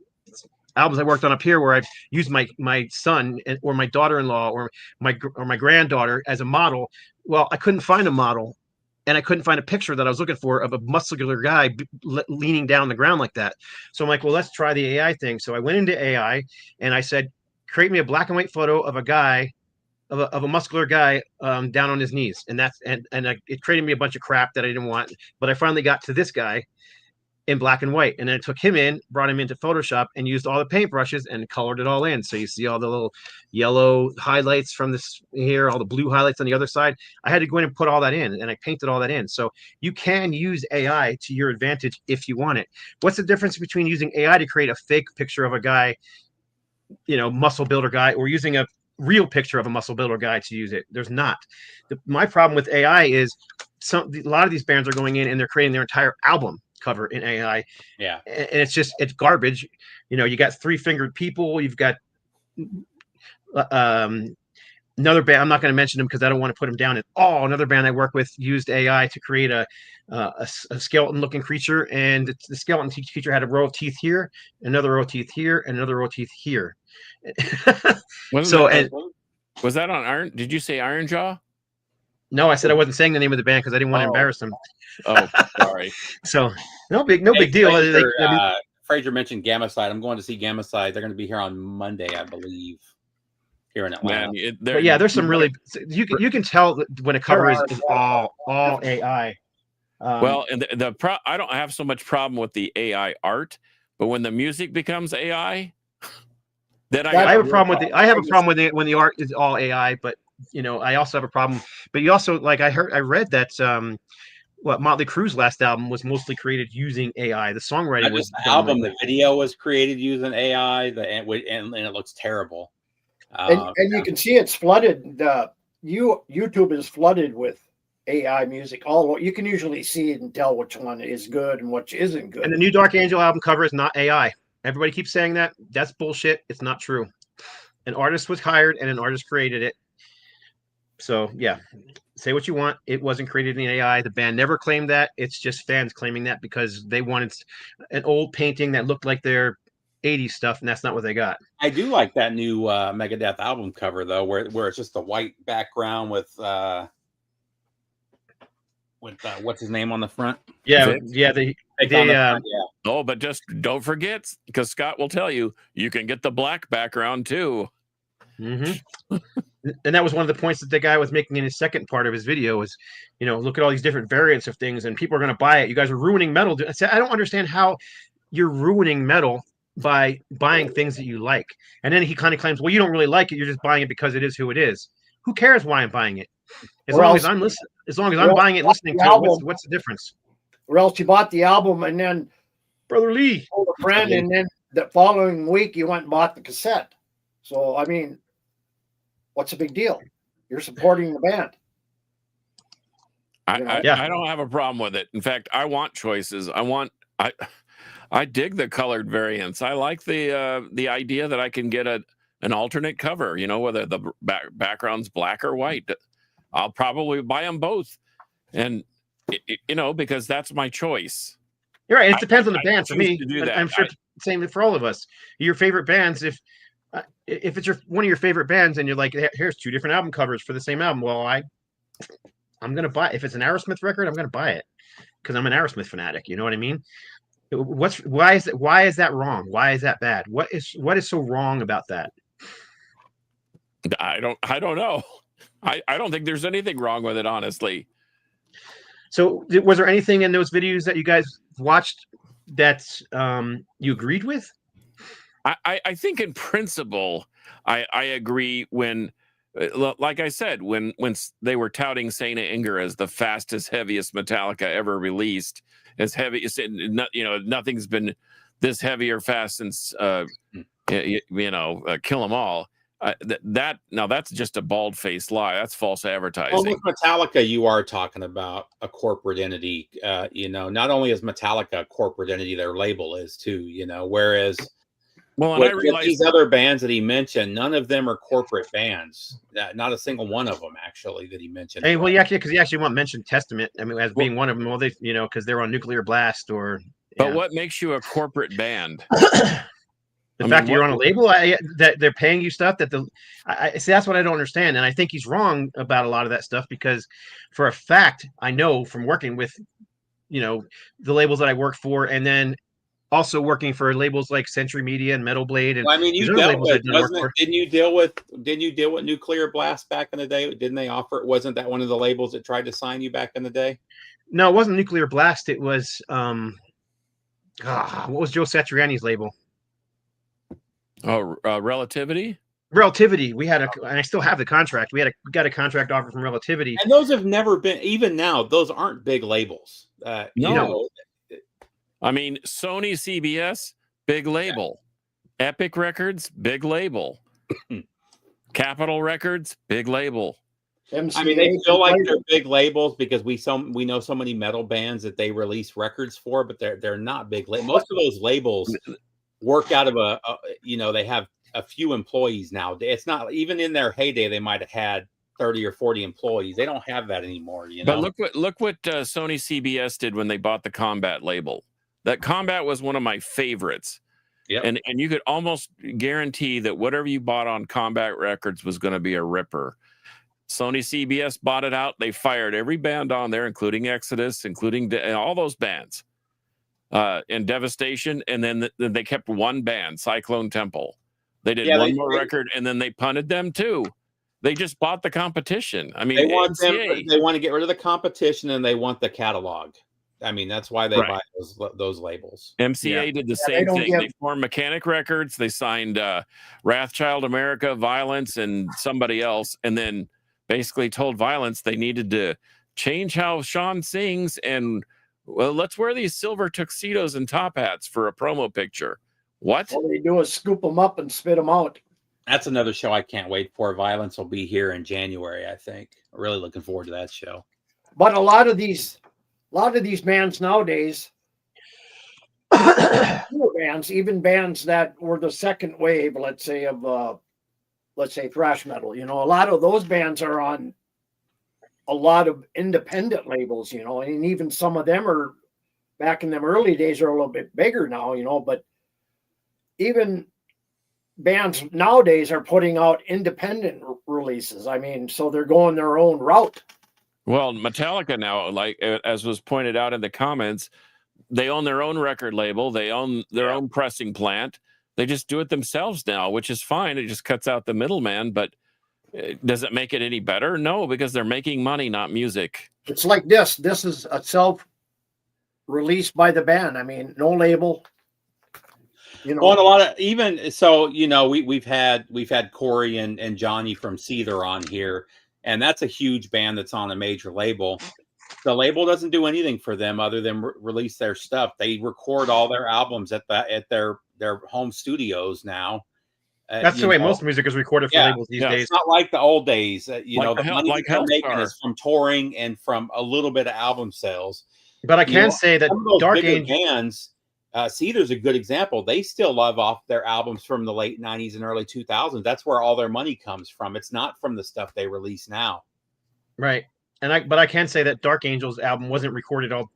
albums I worked on up here where I've used my son or my daughter-in-law or my granddaughter as a model. Well, I couldn't find a model, and I couldn't find a picture that I was looking for of a muscular guy leaning down the ground like that. So I'm like, well, let's try the AI thing. So I went into AI and I said, create me a black and white photo of a guy, of a muscular guy down on his knees. And it created me a bunch of crap that I didn't want. But I finally got to this guy in black and white. And then I took him in, brought him into Photoshop and used all the paintbrushes and colored it all in. So you see all the little yellow highlights from this here, all the blue highlights on the other side. I had to go in and put all that in, and I painted all that in. So you can use AI to your advantage if you want it. What's the difference between using AI to create a fake picture of a guy, muscle builder guy, or using a real picture of a muscle builder guy to use it? There's not. My problem with AI is a lot of these bands are going in and they're creating their entire album cover in AI. Yeah. And it's garbage. You got 3-fingered people. You've got another band. I'm not going to mention them because I don't want to put them down at all. Another band I work with used AI to create a skeleton-looking creature, and the skeleton creature had a row of teeth here, another row of teeth here, and another row of teeth here. Was that on Iron? Did you say Iron Jaw? No, I said I wasn't saying the name of the band because I didn't want to embarrass them. Oh, sorry. So no big deal. Fraser mentioned Gamacide. I'm going to see Gamacide. They're going to be here on Monday, I believe, here in Atlanta. Man, but yeah, there's some really you can tell when a cover is all AI. Well, and I don't have so much problem with the AI art, but when the music becomes AI, then I have a problem with I have a problem with it when the art is all AI. But I also have a problem. But you also I read that Motley Crue's last album was mostly created using AI. The songwriting was the album. The video was created using AI. And it looks terrible. And you can see it's flooded. YouTube is flooded with AI music. You can usually see it and tell which one is good and which isn't good. And the new Dark Angel album cover is not AI. Everybody keeps saying that. That's bullshit. It's not true. An artist was hired and an artist created it. So yeah, say what you want. It wasn't created in AI. The band never claimed that. It's just fans claiming that because they wanted an old painting that looked like their 80s stuff, and that's not what they got. I do like that new Megadeth album cover though, where it's just a white background with what's his name on the front? Yeah. Oh, but just don't forget, because Scott will tell you, you can get the black background too. Mm-hmm. And that was one of the points that the guy was making in his second part of his video was, look at all these different variants of things and people are going to buy it. You guys are ruining metal. I said, I don't understand how you're ruining metal by buying things that you like. And then he kind of claims, well, you don't really like it. You're just buying it because it is who it is. Who cares why I'm buying it? As long as I'm buying it and listening to it, what's the difference? Or else you bought the album and then Brother Lee told a friend, and then the following week you went and bought the cassette. So, I mean, what's the big deal? You're supporting the band. I don't have a problem with it. In fact, I want choices. I dig the colored variants. I like the idea that I can get an alternate cover, whether the background's black or white. I'll probably buy them both. And, because that's my choice. You're right. It depends on the band for me. I'm sure it's the same for all of us. Your favorite bands, if if it's one of your favorite bands and you're like, here's 2 different album covers for the same album, well, I'm gonna buy. If it's an Aerosmith record, I'm gonna buy it because I'm an Aerosmith fanatic. You know what I mean? Why is that wrong? Why is that bad? What is so wrong about that? I don't know. I don't think there's anything wrong with it, honestly. So was there anything in those videos that you guys watched that you agreed with? I think in principle, I agree when, like I said, when they were touting Saint Anger as the fastest, heaviest Metallica ever released, as heavy, nothing's been this heavy or fast since, Kill 'Em All. Now that's just a bald-faced lie. That's false advertising. Well, with Metallica, you are talking about a corporate entity. Not only is Metallica a corporate entity, their label is too. Whereas, and I realized these other bands that he mentioned, none of them are corporate bands. Not a single one of them, actually, that he mentioned. Hey, well, because he actually won't mention Testament. I mean, as being one of them. Well, they, because they're on Nuclear Blast or. But what makes you a corporate band? The fact that you're on a label, that they're paying you stuff I see. That's what I don't understand, and I think he's wrong about a lot of that stuff because, for a fact, I know from working with, the labels that I work for, and then also working for labels like Century Media and Metal Blade, and you dealt with, didn't you deal with Nuclear Blast back in the day? Didn't they offer it? Wasn't that one of the labels that tried to sign you back in the day? No, it wasn't Nuclear Blast. It was what was Joe Satriani's label? Oh, Relativity. Relativity. We had and I still have the contract. We got a contract offer from Relativity, and those have never been. Even now, those aren't big labels. No, I mean Sony, CBS, big label. Yeah. Epic Records, big label. Capitol Records, big label. I mean, they feel like they're big labels because we know so many metal bands that they release records for, but they're not big. Most of those labels work out of they have a few employees now. It's not even in their heyday. They might have had 30 or 40 employees. They don't have that anymore. But look what Sony CBS did when they bought the Combat label. That Combat was one of my favorites. Yeah, and you could almost guarantee that whatever you bought on Combat Records was going to be a ripper. Sony CBS bought it out. They fired every band on there, including Exodus, including all those bands. And Devastation, and then they kept one band, Cyclone Temple. They did one more record, and then they punted them too. They just bought the competition. I mean, they want to get rid of the competition, and they want the catalog. I mean, that's why they buy those labels. MCA did the same thing. They formed Mechanic Records. They signed Wrathchild America, Violence, and somebody else, and then basically told Violence they needed to change how Sean sings and. Well, let's wear these silver tuxedos and top hats for a promo picture. What? All they do is scoop them up and spit them out. That's another show I can't wait for. Violence will be here in January, I think. I'm really looking forward to that show. But a lot of these bands nowadays, even bands that were the second wave, let's say thrash metal, a lot of those bands are on a lot of independent labels, and even some of them are back in them early days are a little bit bigger now, but even bands nowadays are putting out independent releases. I mean, so they're going their own route. Well, Metallica now, like as was pointed out in the comments, they own their own record label. They own their own pressing plant. They just do it themselves now, which is fine. It just cuts out the middleman, but does it make it any better? No, because they're making money, not music. It's like this. This is a self-release by the band. I mean, no label. Well, and a lot of we've had Corey and Johnny from Seether on here, and that's a huge band that's on a major label. The label doesn't do anything for them other than release their stuff. They record all their albums at their home studios now. That's the way most music is recorded for labels these days. It's not like the old days. The money they're making is from touring and from a little bit of album sales. But I can say that Dark Angel bands, Seether's a good example. They still love off their albums from the late 90s and early 2000s. That's where all their money comes from. It's not from the stuff they release now. Right. But I can say that Dark Angel's album wasn't recorded all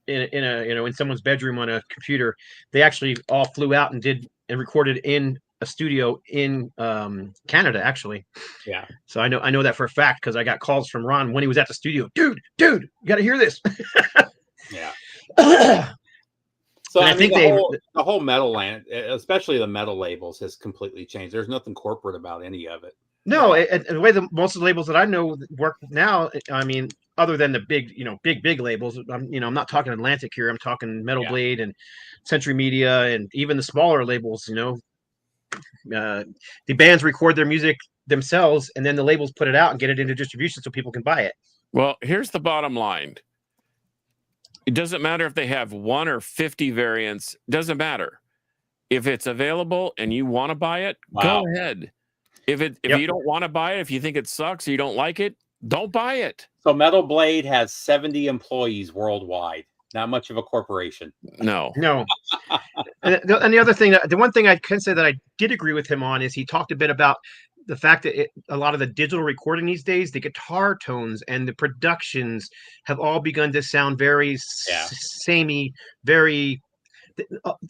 in someone's bedroom on a computer. They actually all flew out and recorded in a studio in Canada, actually. Yeah. So I know that for a fact because I got calls from Ron when he was at the studio. Dude, you got to hear this. Yeah. And So I I mean, think the whole metal land, especially the metal labels, has completely changed. There's nothing corporate about any of it. No, and the way most of the labels that I know work now, I mean, other than the big, big labels, I'm not talking Atlantic here. I'm talking Metal Blade and Century Media, and even the smaller labels. The bands record their music themselves, and then the labels put it out and get it into distribution so people can buy it. Well, here's the bottom line. It doesn't matter if they have 1 or 50 variants. Doesn't matter. If it's available and you want to buy it, go ahead. If you don't want to buy it, if you think it sucks or you don't like it, don't buy it. So Metal Blade has 70 employees worldwide. Not much of a corporation. No. And the other thing, the one thing I can say that I did agree with him on is he talked a bit about the fact that a lot of the digital recording these days, the guitar tones and the productions have all begun to sound very samey, very.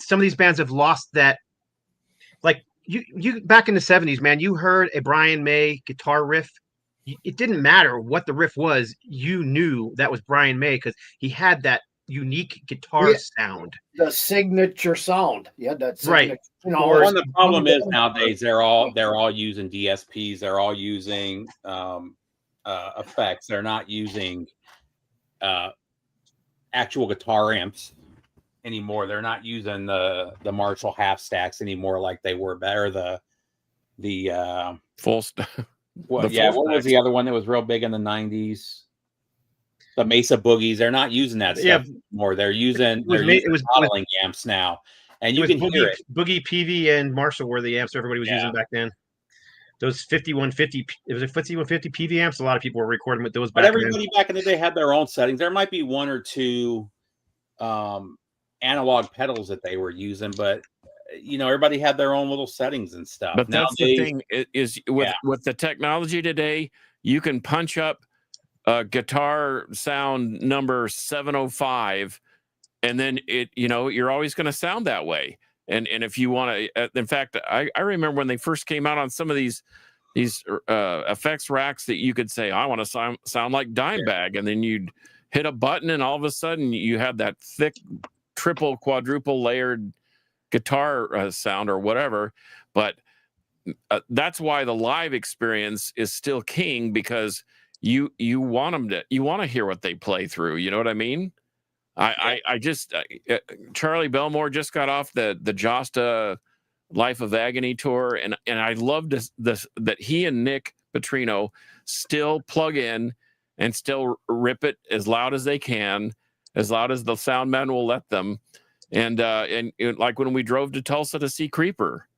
Some of these bands have lost that, like. You back in the 70s, man, you heard a Brian May guitar riff. It didn't matter what the riff was. You knew that was Brian May because he had that unique guitar sound. The signature sound. Yeah, that's right. One of the problem is nowadays they're all using DSPs. They're all using effects. They're not using actual guitar amps anymore. They're not using the Marshall half stacks anymore like they were better. The full stack. What was the other one that was real big in the 90s? The Mesa Boogies. They're not using that stuff anymore. They're using modeling amps now, and you can hear it. Boogie, PV, and Marshall were the amps everybody was using back then. Those 5150, it was a 5150 PV amps. A lot of people were recording with those. But everybody back in the day had their own settings. There might be 1 or 2 analog pedals that they were using, but everybody had their own little settings and stuff. But that's the thing is with the technology today, you can punch up guitar sound number 705, and then you're always going to sound that way. And if you want to, in fact, I remember when they first came out on some of these effects racks that you could say, I want to sound like Dimebag, and then you'd hit a button, and all of a sudden you had that thick triple, quadruple layered guitar sound or whatever. But that's why the live experience is still king, because you want to hear what they play through. You know what I mean? I just Charlie Belmore just got off the Josta Life of Agony tour, and I love this that he and Nick Petrino still plug in and still rip it as loud as they can, as loud as the sound man will let them. And like when we drove to Tulsa to see Creeper,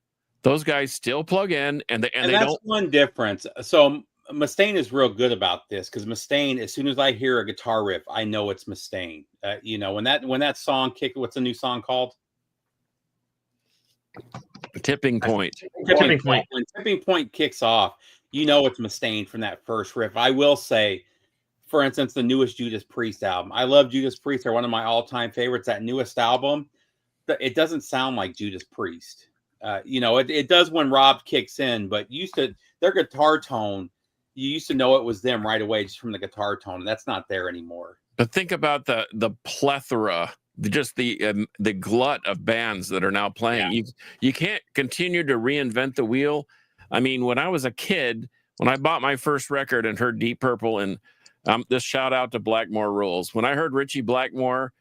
those guys still plug in, and they that's don't. One difference. So Mustaine is real good about this, because Mustaine, as soon as I hear a guitar riff, I know it's Mustaine. When that song kicked, what's the new song called? Tipping Point. Tipping Point. When Tipping Point kicks off, it's Mustaine from that first riff. I will say, for instance, the newest Judas Priest album. I love Judas Priest. They're one of my all-time favorites. That newest album, it doesn't sound like Judas Priest. It does when Rob kicks in, but their guitar tone, you used to know it was them right away just from the guitar tone. And that's not there anymore. But think about the plethora, just the glut of bands that are now playing. Yeah. You can't continue to reinvent the wheel. I mean, when I was a kid, when I bought my first record and heard Deep Purple, and this shout out to Blackmore Rules. When I heard Richie Blackmore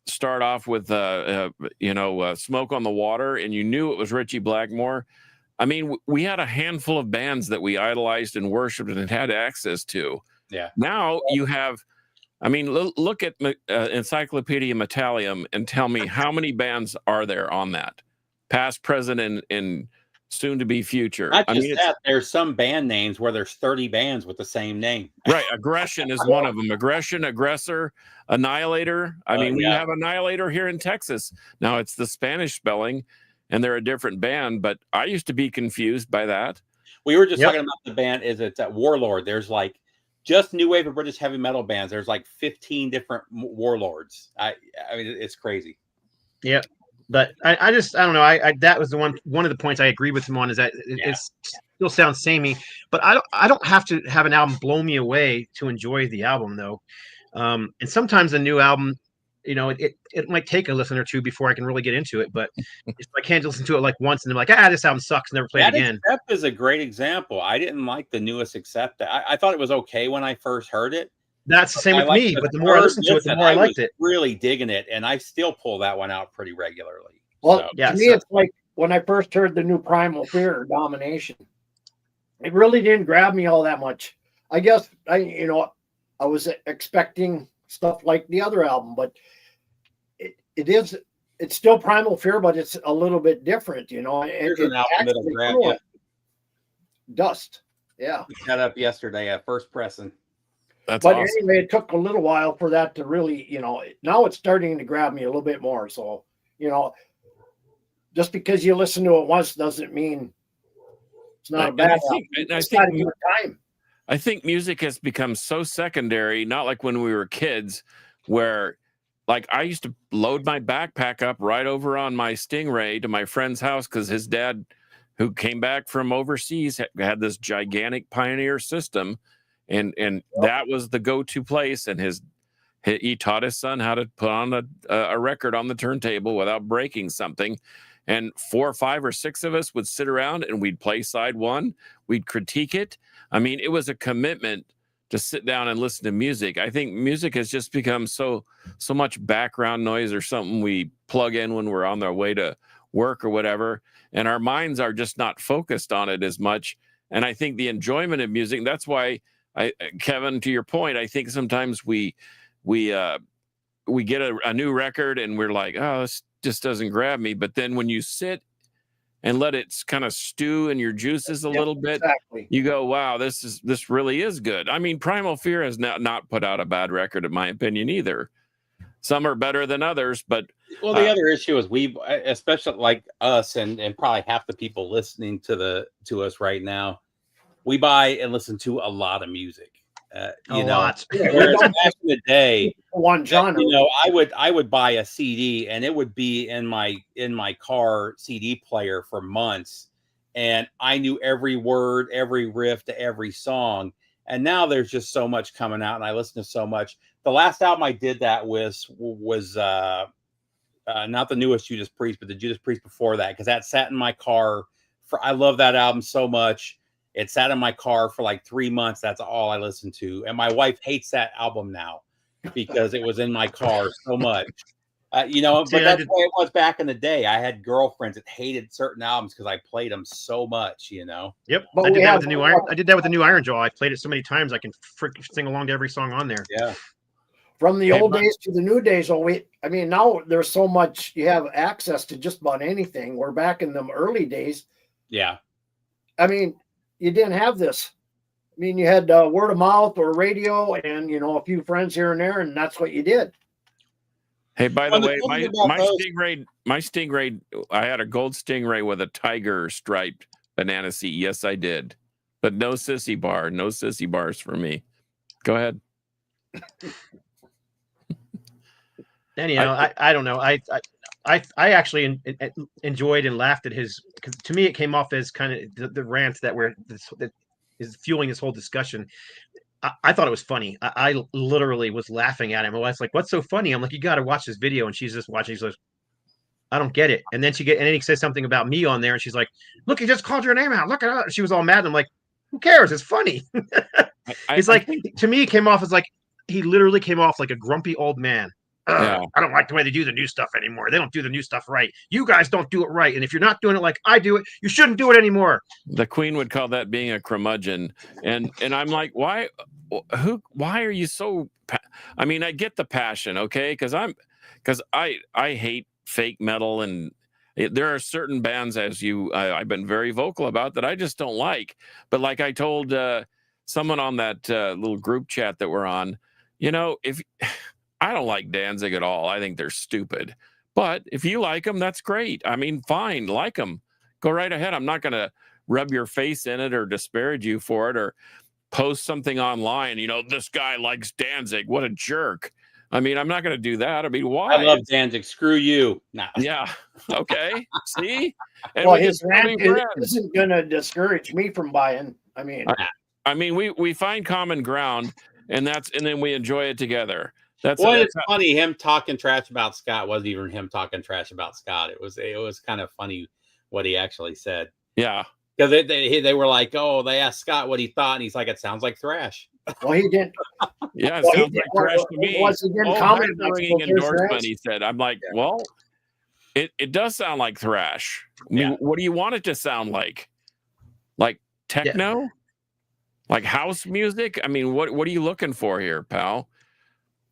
start off with Smoke on the Water, and you knew it was Richie Blackmore. I mean, we had a handful of bands that we idolized and worshiped and had access to. Yeah. Now you have, I mean, look at Encyclopedia Metallium and tell me how many bands are there on that, past, present, and soon to be future. Not just that, there's some band names where there's 30 bands with the same name. Right. Aggression is one of them. Aggression, Aggressor, Annihilator. I mean, we have Annihilator here in Texas. Now it's the Spanish spelling, and they're a different band, but I used to be confused by that. We were just talking about the band. It's at Warlord. There's like just new wave of British heavy metal bands. There's like 15 different Warlords. I mean, it's crazy. Yeah. But I just I don't know. I that was the one of the points I agree with him on, is that it still sounds samey. But I don't have to have an album blow me away to enjoy the album though. And sometimes a new album, it might take a listen or two before I can really get into it. But if I can't listen to it like once and I'm like, this album sucks, never play it again. Accept is a great example. I didn't like the newest Accept. I thought it was okay when I first heard it. That's the same with me, but the more I listened to it, the more I liked it. Really digging it, and I still pull that one out pretty regularly. Well, to me, it's like when I first heard the new Primal Fear, Domination. It really didn't grab me all that much. I guess I was expecting stuff like the other album, but it's still Primal Fear, but it's a little bit different, Here's an album that'll grab you. Dust, yeah. We got up yesterday at first pressing. That's but awesome. Anyway, it took a little while for that to really, now it's starting to grab me a little bit more. So, just because you listen to it once doesn't mean it's not a bad time. I think music has become so secondary, not like when we were kids, where like I used to load my backpack up right over on my Stingray to my friend's house because his dad, who came back from overseas, had this gigantic Pioneer system. And that was the go-to place, and he taught his son how to put on a record on the turntable without breaking something. And 4 or 5 or 6 of us would sit around and we'd play side one. We'd critique it. I mean, it was a commitment to sit down and listen to music. I think music has just become so much background noise or something we plug in when we're on our way to work or whatever, and our minds are just not focused on it as much. And I think the enjoyment of music, that's why Kevin, to your point, I think sometimes we get a new record and we're like, oh, this just doesn't grab me. But then when you sit and let it kind of stew in your juices a little bit, you go, wow, this really is good. I mean, Primal Fear has not put out a bad record, in my opinion, either. Some are better than others, but the other issue is especially like us and probably half the people listening to us right now, we buy and listen to a lot of music. A lot. Whereas back in the day, one genre, I would buy a CD and it would be in my car CD player for months, and I knew every word, every riff to every song. And now there's just so much coming out, and I listen to so much. The last album I did that was not the newest Judas Priest, but the Judas Priest before that, because that sat in my car. I love that album so much. It sat in my car for like 3 months. That's all I listened to. And my wife hates that album now because it was in my car so much. But that's the way it was back in the day. I had girlfriends that hated certain albums because I played them so much, Yep. I did that with the new Iron Jaw. I played it so many times I can sing along to every song on there. Yeah. From the old days to the new days, now there's so much, you have access to just about anything. We're back in the early days. Yeah. I mean, you didn't have this. I mean, you had word of mouth or radio and, a few friends here and there, and that's what you did. Hey, by the way, my Stingray, I had a gold Stingray with a tiger striped banana seat. Yes, I did. But no sissy bars for me. Go ahead. Anyhow, I don't know. I actually enjoyed and laughed at his, because to me it came off as kind of the rant that is fueling this whole discussion. I thought it was funny. I literally was laughing at him. I was like, "What's so funny?" I'm like, "You got to watch this video." And she's just watching. She's like, "I don't get it." And then and then he says something about me on there, and she's like, "Look, he just called your name out. Look at her." She was all mad. I'm like, "Who cares? It's funny." To me, it came off as like he literally came off like a grumpy old man. I don't like the way they do the new stuff anymore. They don't do the new stuff right. You guys don't do it right. And if you're not doing it like I do it, you shouldn't do it anymore. The Queen would call that being a curmudgeon. And I'm like, why are you so, I mean, I get the passion. Okay. Cause I hate fake metal, and there are certain bands, as I've been very vocal about, that I just don't like. But like I told someone on that little group chat that we're on, if I don't like Danzig at all. I think they're stupid. But if you like them, that's great. I mean, fine, like them. Go right ahead. I'm not going to rub your face in it or disparage you for it or post something online. This guy likes Danzig. What a jerk. I mean, I'm not going to do that. I mean, why? I love Danzig. Screw you. Nah. Yeah. Okay. See? And Well, we can his still rant be friends. isn't going to discourage me from buying. I mean, I mean, we find common ground, and then we enjoy it together. That's it's funny. Him talking trash about Scott wasn't even him talking trash about Scott. It was kind of funny what he actually said. Yeah. Because they were like, oh, they asked Scott what he thought, and he's like, it sounds like thrash. well, he didn't. Yeah, it Well, sounds like trash to me. Once again, Oh, comment that's a ringing endorsement, he said. I'm like, well, it does sound like thrash. I mean, what do you want it to sound like? Like techno? Yeah. Like house music? I mean, what are you looking for here, pal?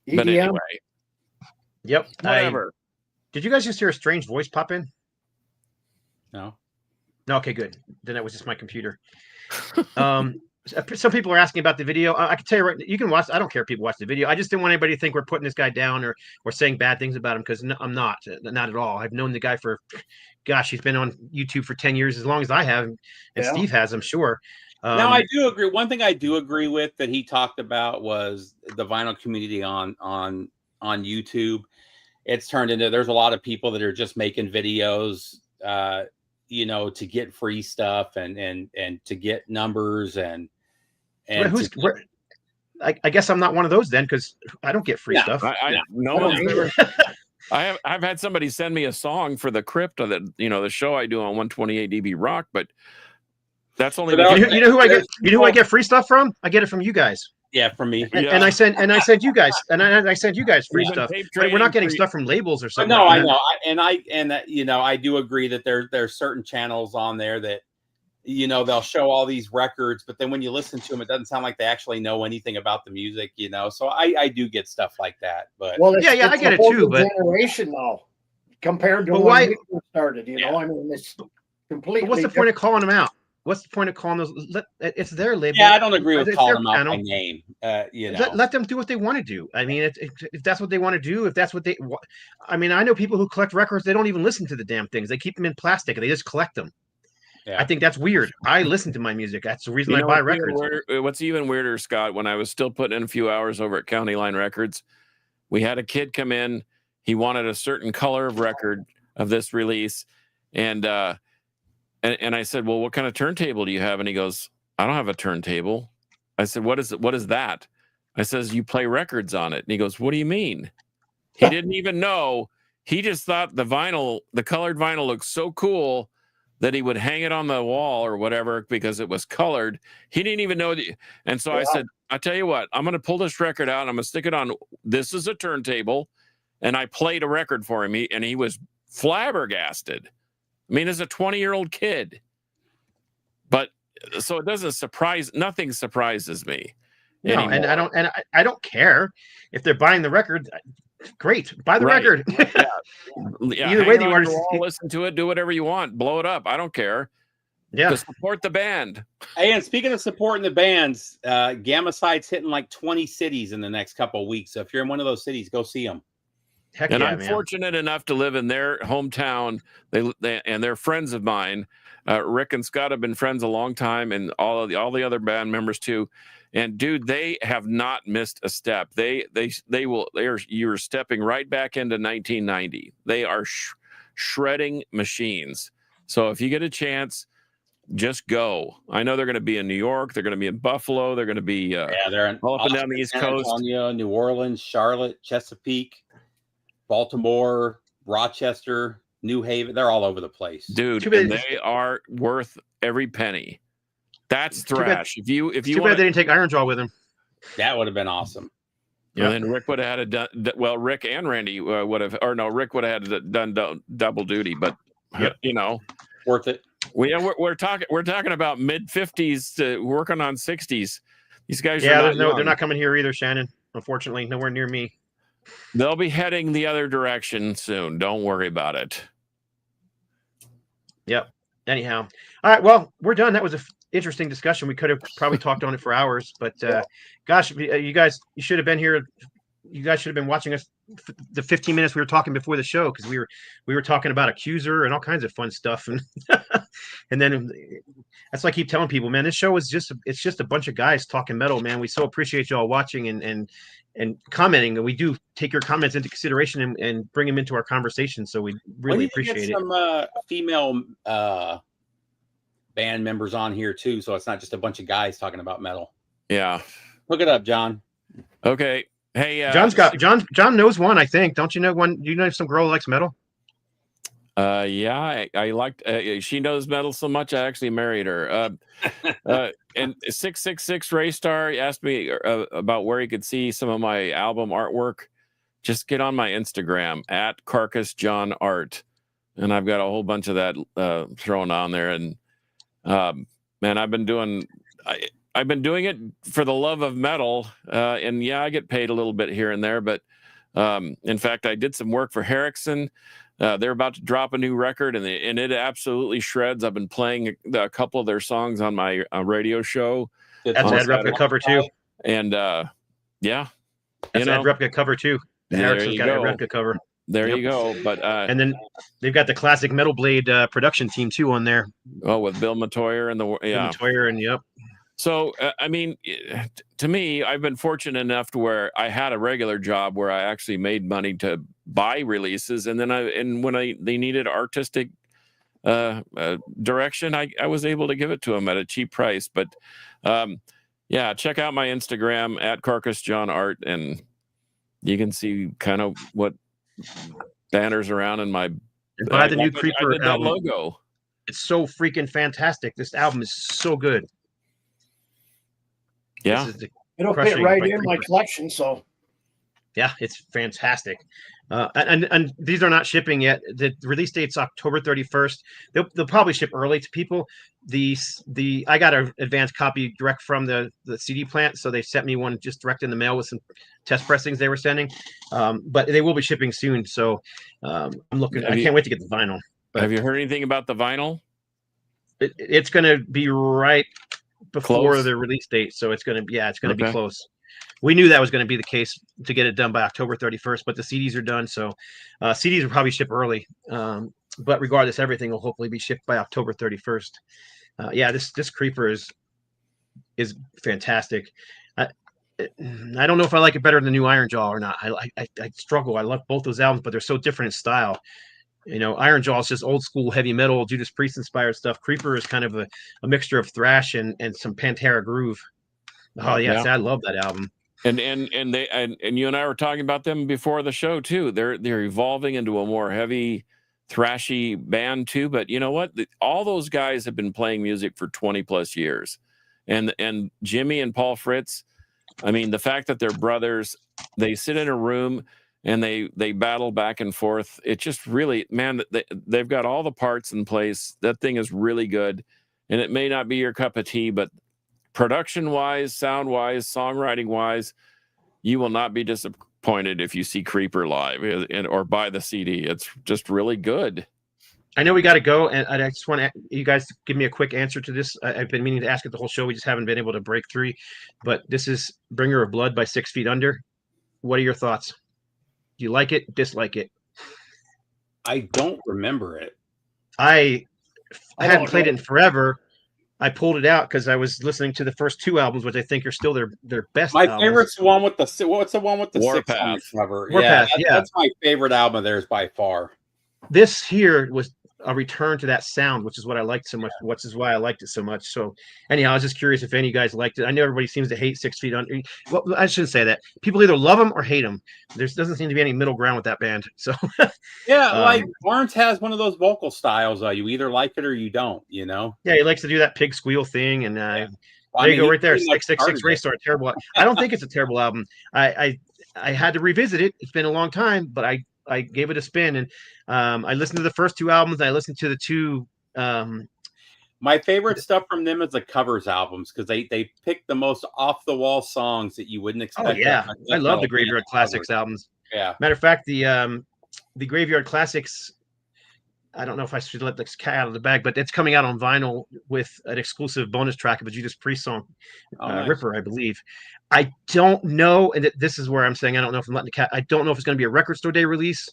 EDM? But anyway. Yep. Whatever. Did you guys just hear a strange voice pop in? No. No, okay, good. Then that was just my computer. Some people are asking about the video. I can tell you right, you can watch. I don't care if people watch the video. I just didn't want anybody to think we're putting this guy down or saying bad things about him, because I'm not at all. I've known the guy for, gosh, he's been on YouTube for 10 years, as long as I have, and Steve has, I'm sure. Now, I do agree. One thing I do agree with that he talked about was the vinyl community on YouTube. It's turned into, there's a lot of people that are just making videos, to get free stuff and to get numbers and I guess I'm not one of those then, because I don't get free stuff. I've had somebody send me a song for the Crypt of the show I do on 128 dB Rock, but that's only you know who I get free stuff from? I get it from you guys. Yeah, from me. And I sent you guys free stuff. We're not getting stuff from labels or something. No, like I know. I do agree that there's certain channels on there that they'll show all these records, but then when you listen to them, it doesn't sound like they actually know anything about the music. So I do get stuff like that. But I get it too. But generation now, compared to when we started, I mean, it's completely. But what's the point of calling them out? What's the point of calling those? It's their label. Yeah, I don't agree with calling them out by name. Let them do what they want to do. I mean, if that's what they want to do, if that's what they, I mean, I know people who collect records. They don't even listen to the damn things. They keep them in plastic and they just collect them. Yeah. I think that's weird. I listen to my music. That's the reason I buy records. What's even weirder, Scott? When I was still putting in a few hours over at County Line Records, we had a kid come in. He wanted a certain color of record of this release, and I said, well, what kind of turntable do you have? And he goes, I don't have a turntable. I said, what is that? I says, you play records on it. And he goes, what do you mean? He didn't even know. He just thought the colored vinyl looked so cool that he would hang it on the wall or whatever because it was colored. He didn't even know. And so I said, I tell you what, I'm going to pull this record out. And I'm going to stick it on. This is a turntable. And I played a record for him. And he was flabbergasted. I mean, as a 20-year-old kid, but so it doesn't nothing surprises me. No, anymore. and I don't care if they're buying the record. Great, buy the record. Either way, the artist, listen to it, do whatever you want, blow it up. I don't care. Yeah, to support the band. Hey, and speaking of supporting the bands, Gamma Sight's hitting like 20 cities in the next couple of weeks. So if you're in one of those cities, go see them. I'm fortunate enough to live in their hometown. And they're friends of mine. Rick and Scott have been friends a long time, and all the other band members too. And dude, they have not missed a step. You're stepping right back into 1990. They are shredding machines. So if you get a chance, just go. I know they're going to be in New York. They're going to be in Buffalo. They're going to be they're all up and down the East Coast. Antonio, New Orleans, Charlotte, Chesapeake, Baltimore, Rochester, New Haven. They're all over the place, dude. And they are worth every penny. That's thrash. If you too bad they didn't take Iron Jaw with them. That would have been awesome. Yeah, and Rick would have had Rick and Randy would have, or no, Rick would have had done double duty. But worth it. We're talking about mid 50s to working on 60s. These guys, they're not coming here either, Shannon. Unfortunately, nowhere near me. They'll be heading the other direction soon. Don't worry about it. Yep. Anyhow, all right. Well, we're done. That was an interesting discussion. We could have probably talked on it for hours, but gosh, you guys, you should have been here. You guys should have been watching us the 15 minutes we were talking before the show, because we were talking about Accuser and all kinds of fun stuff, and and then that's why I keep telling people, man, this show is just a bunch of guys talking metal, man. We so appreciate y'all watching and and commenting. And we do take your comments into consideration and bring them into our conversation. So we really appreciate it. Some female band members on here too, so it's not just a bunch of guys talking about metal. Yeah. Look it up, John. Okay. Hey, John knows one, I think. Don't you know one? You know some girl who likes metal? Yeah, I liked. She knows metal so much. I actually married her. And 666 Raystar asked me about where he could see some of my album artwork. Just get on my Instagram at Carcass John Art, and I've got a whole bunch of that thrown on there. And man, I've been doing it for the love of metal. And yeah, I get paid a little bit here and there, but in fact, I did some work for Harrison. They're about to drop a new record, and it absolutely shreds. I've been playing a couple of their songs on my radio show. That's Ed Replica cover too. And yeah, that's Ed Replica cover too. Harrison's got a Replica cover. There you go. But and then they've got the classic Metal Blade production team too on there. Oh, with Bill Matoyer and Bill Matoyer and yep. So, I mean, to me, I've been fortunate enough to where I had a regular job where I actually made money to buy releases. And then when they needed artistic direction, I was able to give it to them at a cheap price. But yeah, check out my Instagram at Carcass John Art, and you can see kind of what banners around in my. And buy the new Creeper album. Logo. It's so freaking fantastic. This album is so good. Yeah, it'll fit right in my collection. So, yeah, it's fantastic. And these are not shipping yet. The release date's October 31st. They'll probably ship early to people. I got an advanced copy direct from the CD plant, so they sent me one just direct in the mail with some test pressings they were sending. But they will be shipping soon. So I'm looking. I can't wait to get the vinyl. But have you heard anything about the vinyl? It's going to be right before the release date, so it's going to be close. We knew that was going to be the case to get it done by October 31st, but the CDs are done, so CDs will probably ship early. But regardless, everything will hopefully be shipped by October 31st. Yeah, this Creeper is fantastic. I don't know if I like it better than the new Iron Jaw or not. I struggle. I love both those albums, but they're so different in style. You know, Iron Jaw is just old school heavy metal, Judas Priest inspired stuff. Creeper is kind of a mixture of thrash and some Pantera groove. Oh yeah. I love that album. And you and I were talking about them before the show too. They're evolving into a more heavy, thrashy band too. But you know what? All those guys have been playing music for 20 plus years, and Jimmy and Paul Fritz. I mean, the fact that they're brothers, they sit in a room and they battle back and forth. It just really, man, they've got all the parts in place. That thing is really good. And it may not be your cup of tea, but production-wise, sound-wise, songwriting-wise, you will not be disappointed if you see Creeper live or buy the CD. It's just really good. I know we got to go, and I just want you guys to give me a quick answer to this. I've been meaning to ask it the whole show. We just haven't been able to break through. But this is Bringer of Blood by 6 Feet Under. What are your thoughts? Do you like it? Dislike it? I don't remember it. I hadn't played it in forever. I pulled it out because I was listening to the first 2 albums, which I think are still their best. My albums. favorite's the one with what's the one with the Warpath. 6 on the cover? Warpath, that's my favorite album of theirs by far. This here was a return to that sound, which is what I liked so much. Which is why I liked it so much. So anyhow, I was just curious if any of you guys liked it. I know everybody seems to hate 6 Feet Under. Well, I shouldn't say that. People either love them or hate them. There doesn't seem to be any middle ground with that band. So yeah, like Barnes has one of those vocal styles. You either like it or you don't. You know. Yeah, he likes to do that pig squeal thing, and there you go, right there. 666 Raystar. Terrible. I don't think it's a terrible album. I had to revisit it. It's been a long time, but I gave it a spin, and I listened to the first 2 albums. I listened to the 2. My favorite stuff from them is the covers albums because they pick the most off the wall songs that you wouldn't expect. Oh yeah, I love the Graveyard Classics albums. Yeah. Matter of fact, the Graveyard Classics. I don't know if I should let this cat out of the bag, but it's coming out on vinyl with an exclusive bonus track of a Judas Priest song, nice. Ripper, I believe. I don't know, and this is where I'm saying I don't know if I'm letting the cat. I don't know if it's going to be a Record Store Day release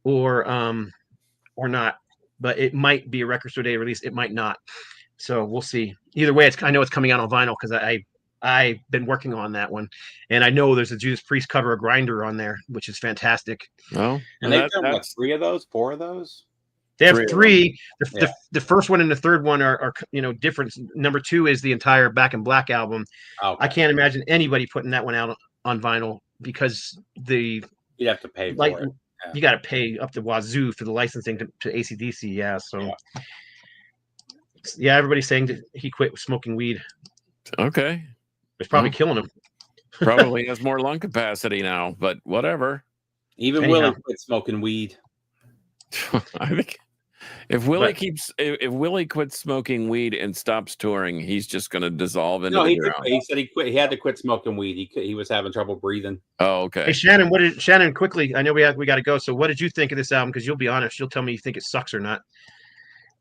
or not, but it might be a Record Store Day release. It might not. So we'll see. Either way, I know it's coming out on vinyl because I've been working on that one, and I know there's a Judas Priest cover of Grinder on there, which is fantastic. Well, And they've done what, 3 of those, 4 of those? They have 3 of three. Yeah. The first one and the third one are different. Number 2 is the entire Back in Black album. Okay. I can't imagine anybody putting that one out on vinyl because You'd have to pay like for it. you got to pay up the wazoo for the licensing to AC/DC. Yeah, so yeah, everybody's saying that he quit smoking weed. Okay. It's probably killing him. Probably has more lung capacity now, but whatever. Even Anyhow. Willie quit smoking weed. I think if Willie quits smoking weed and stops touring, he's just going to dissolve into No, the he did, ground. he said he quit. He had to quit smoking weed. He was having trouble breathing. Oh, Hey okay. Shannon, Shannon quickly? I know we got to go. So what did you think of this album? Because you'll be honest, you'll tell me you think it sucks or not.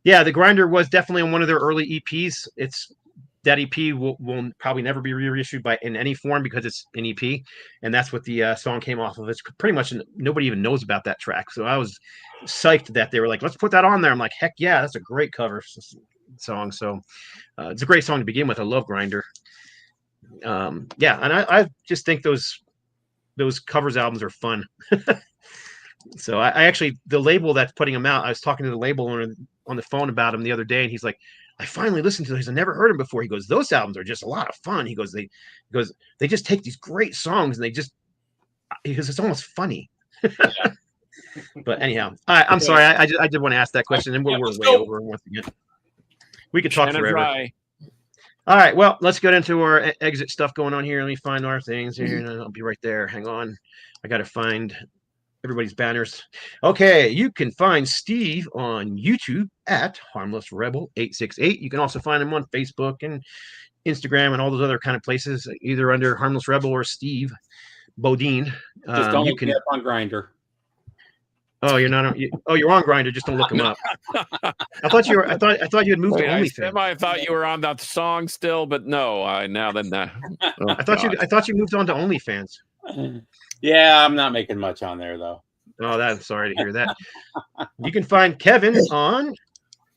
Yeah, the Grinder was definitely on one of their early EPs. That EP will probably never be reissued in any form because it's an EP, and that's what the song came off of. It's pretty much nobody even knows about that track. So I was psyched that they were like, let's put that on there. I'm like, heck yeah, that's a great cover song. So it's a great song to begin with. I love Grinder. Yeah, and I just think those covers albums are fun. So I actually, the label that's putting them out, I was talking to the label owner on the phone about him the other day, and he's like, I finally listened to those. I never heard them before. He goes, those albums are just a lot of fun. He goes, they just take these great songs and it's almost funny. But anyhow, I'm sorry. I did want to ask that question, and we're way over once again. We could talk forever. Dry. All right, well, let's get into our exit stuff going on here. Let me find our things here, and I'll be right there. Hang on. I got to find everybody's banners. Okay, you can find Steve on YouTube at Harmless Rebel 868. You can also find him on Facebook and Instagram and all those other kind of places, either under Harmless Rebel or Steve Bodine. Just don't look me up on Grinder. Oh, you're not. You're on Grinder. Just don't look him up. I thought you were. I thought you had moved to OnlyFans. I thought you were on that song still, but no. I thought you moved on to OnlyFans. Yeah, I'm not making much on there though. Oh, I'm sorry to hear that. You can find Kevin on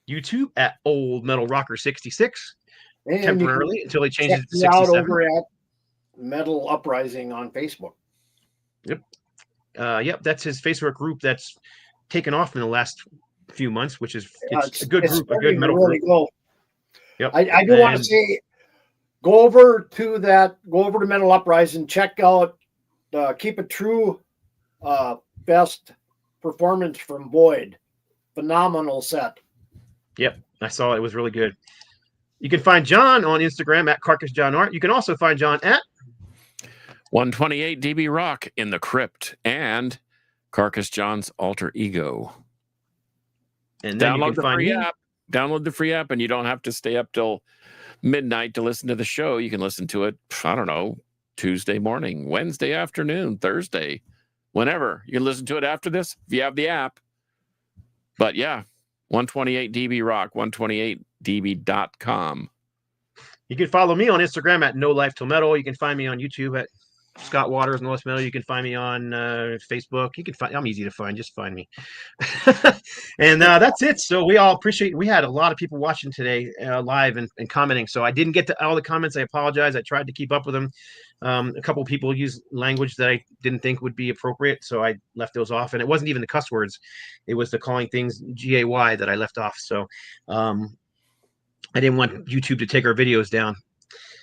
YouTube at Old Metal Rocker 66 temporarily until he changes to 67. Out over at Metal Uprising on Facebook. Yep. Yep, that's his Facebook group that's taken off in the last few months, which is it's a good group, a good metal group. Go. Yep. I do want to say, go over to Metal Uprising, check out Keep It True best performance from Void. Phenomenal set. Yep, I saw it. It was really good. You can find John on Instagram at Carcass John Art. You can also find John at 128 DB Rock in the Crypt and Carcass John's alter ego. And then download the free app. Download the free app, and you don't have to stay up till midnight to listen to the show. You can listen to it, I don't know, Tuesday morning, Wednesday afternoon, Thursday, whenever. You can listen to it after this if you have the app. But yeah, 128 DB Rock, 128db.com. You can follow me on Instagram at No Life Till Metal. You can find me on YouTube at Scott Waters, No Life Till Metal. You can find me on Facebook. I'm easy to find. Just find me. And that's it. So we all appreciate. We had a lot of people watching today live and commenting. So I didn't get to all the comments. I apologize. I tried to keep up with them. A couple of people used language that I didn't think would be appropriate, so I left those off. And it wasn't even the cuss words; it was the calling things GAY that I left off. So I didn't want YouTube to take our videos down.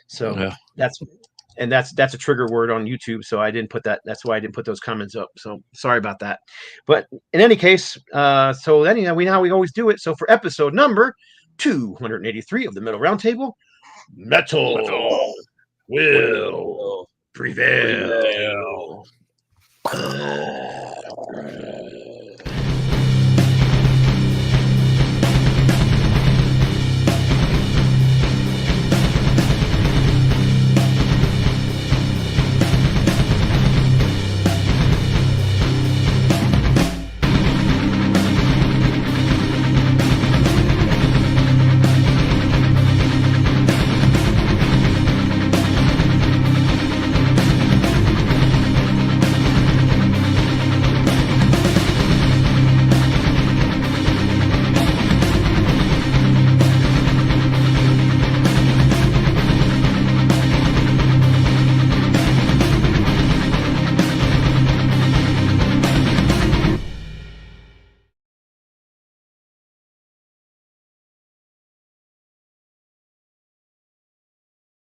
So that's a trigger word on YouTube. So I didn't put that. That's why I didn't put those comments up. So sorry about that. But in any case, so anyhow, we always do it. So for episode number 283 of the Metal Roundtable, Metal will prevail.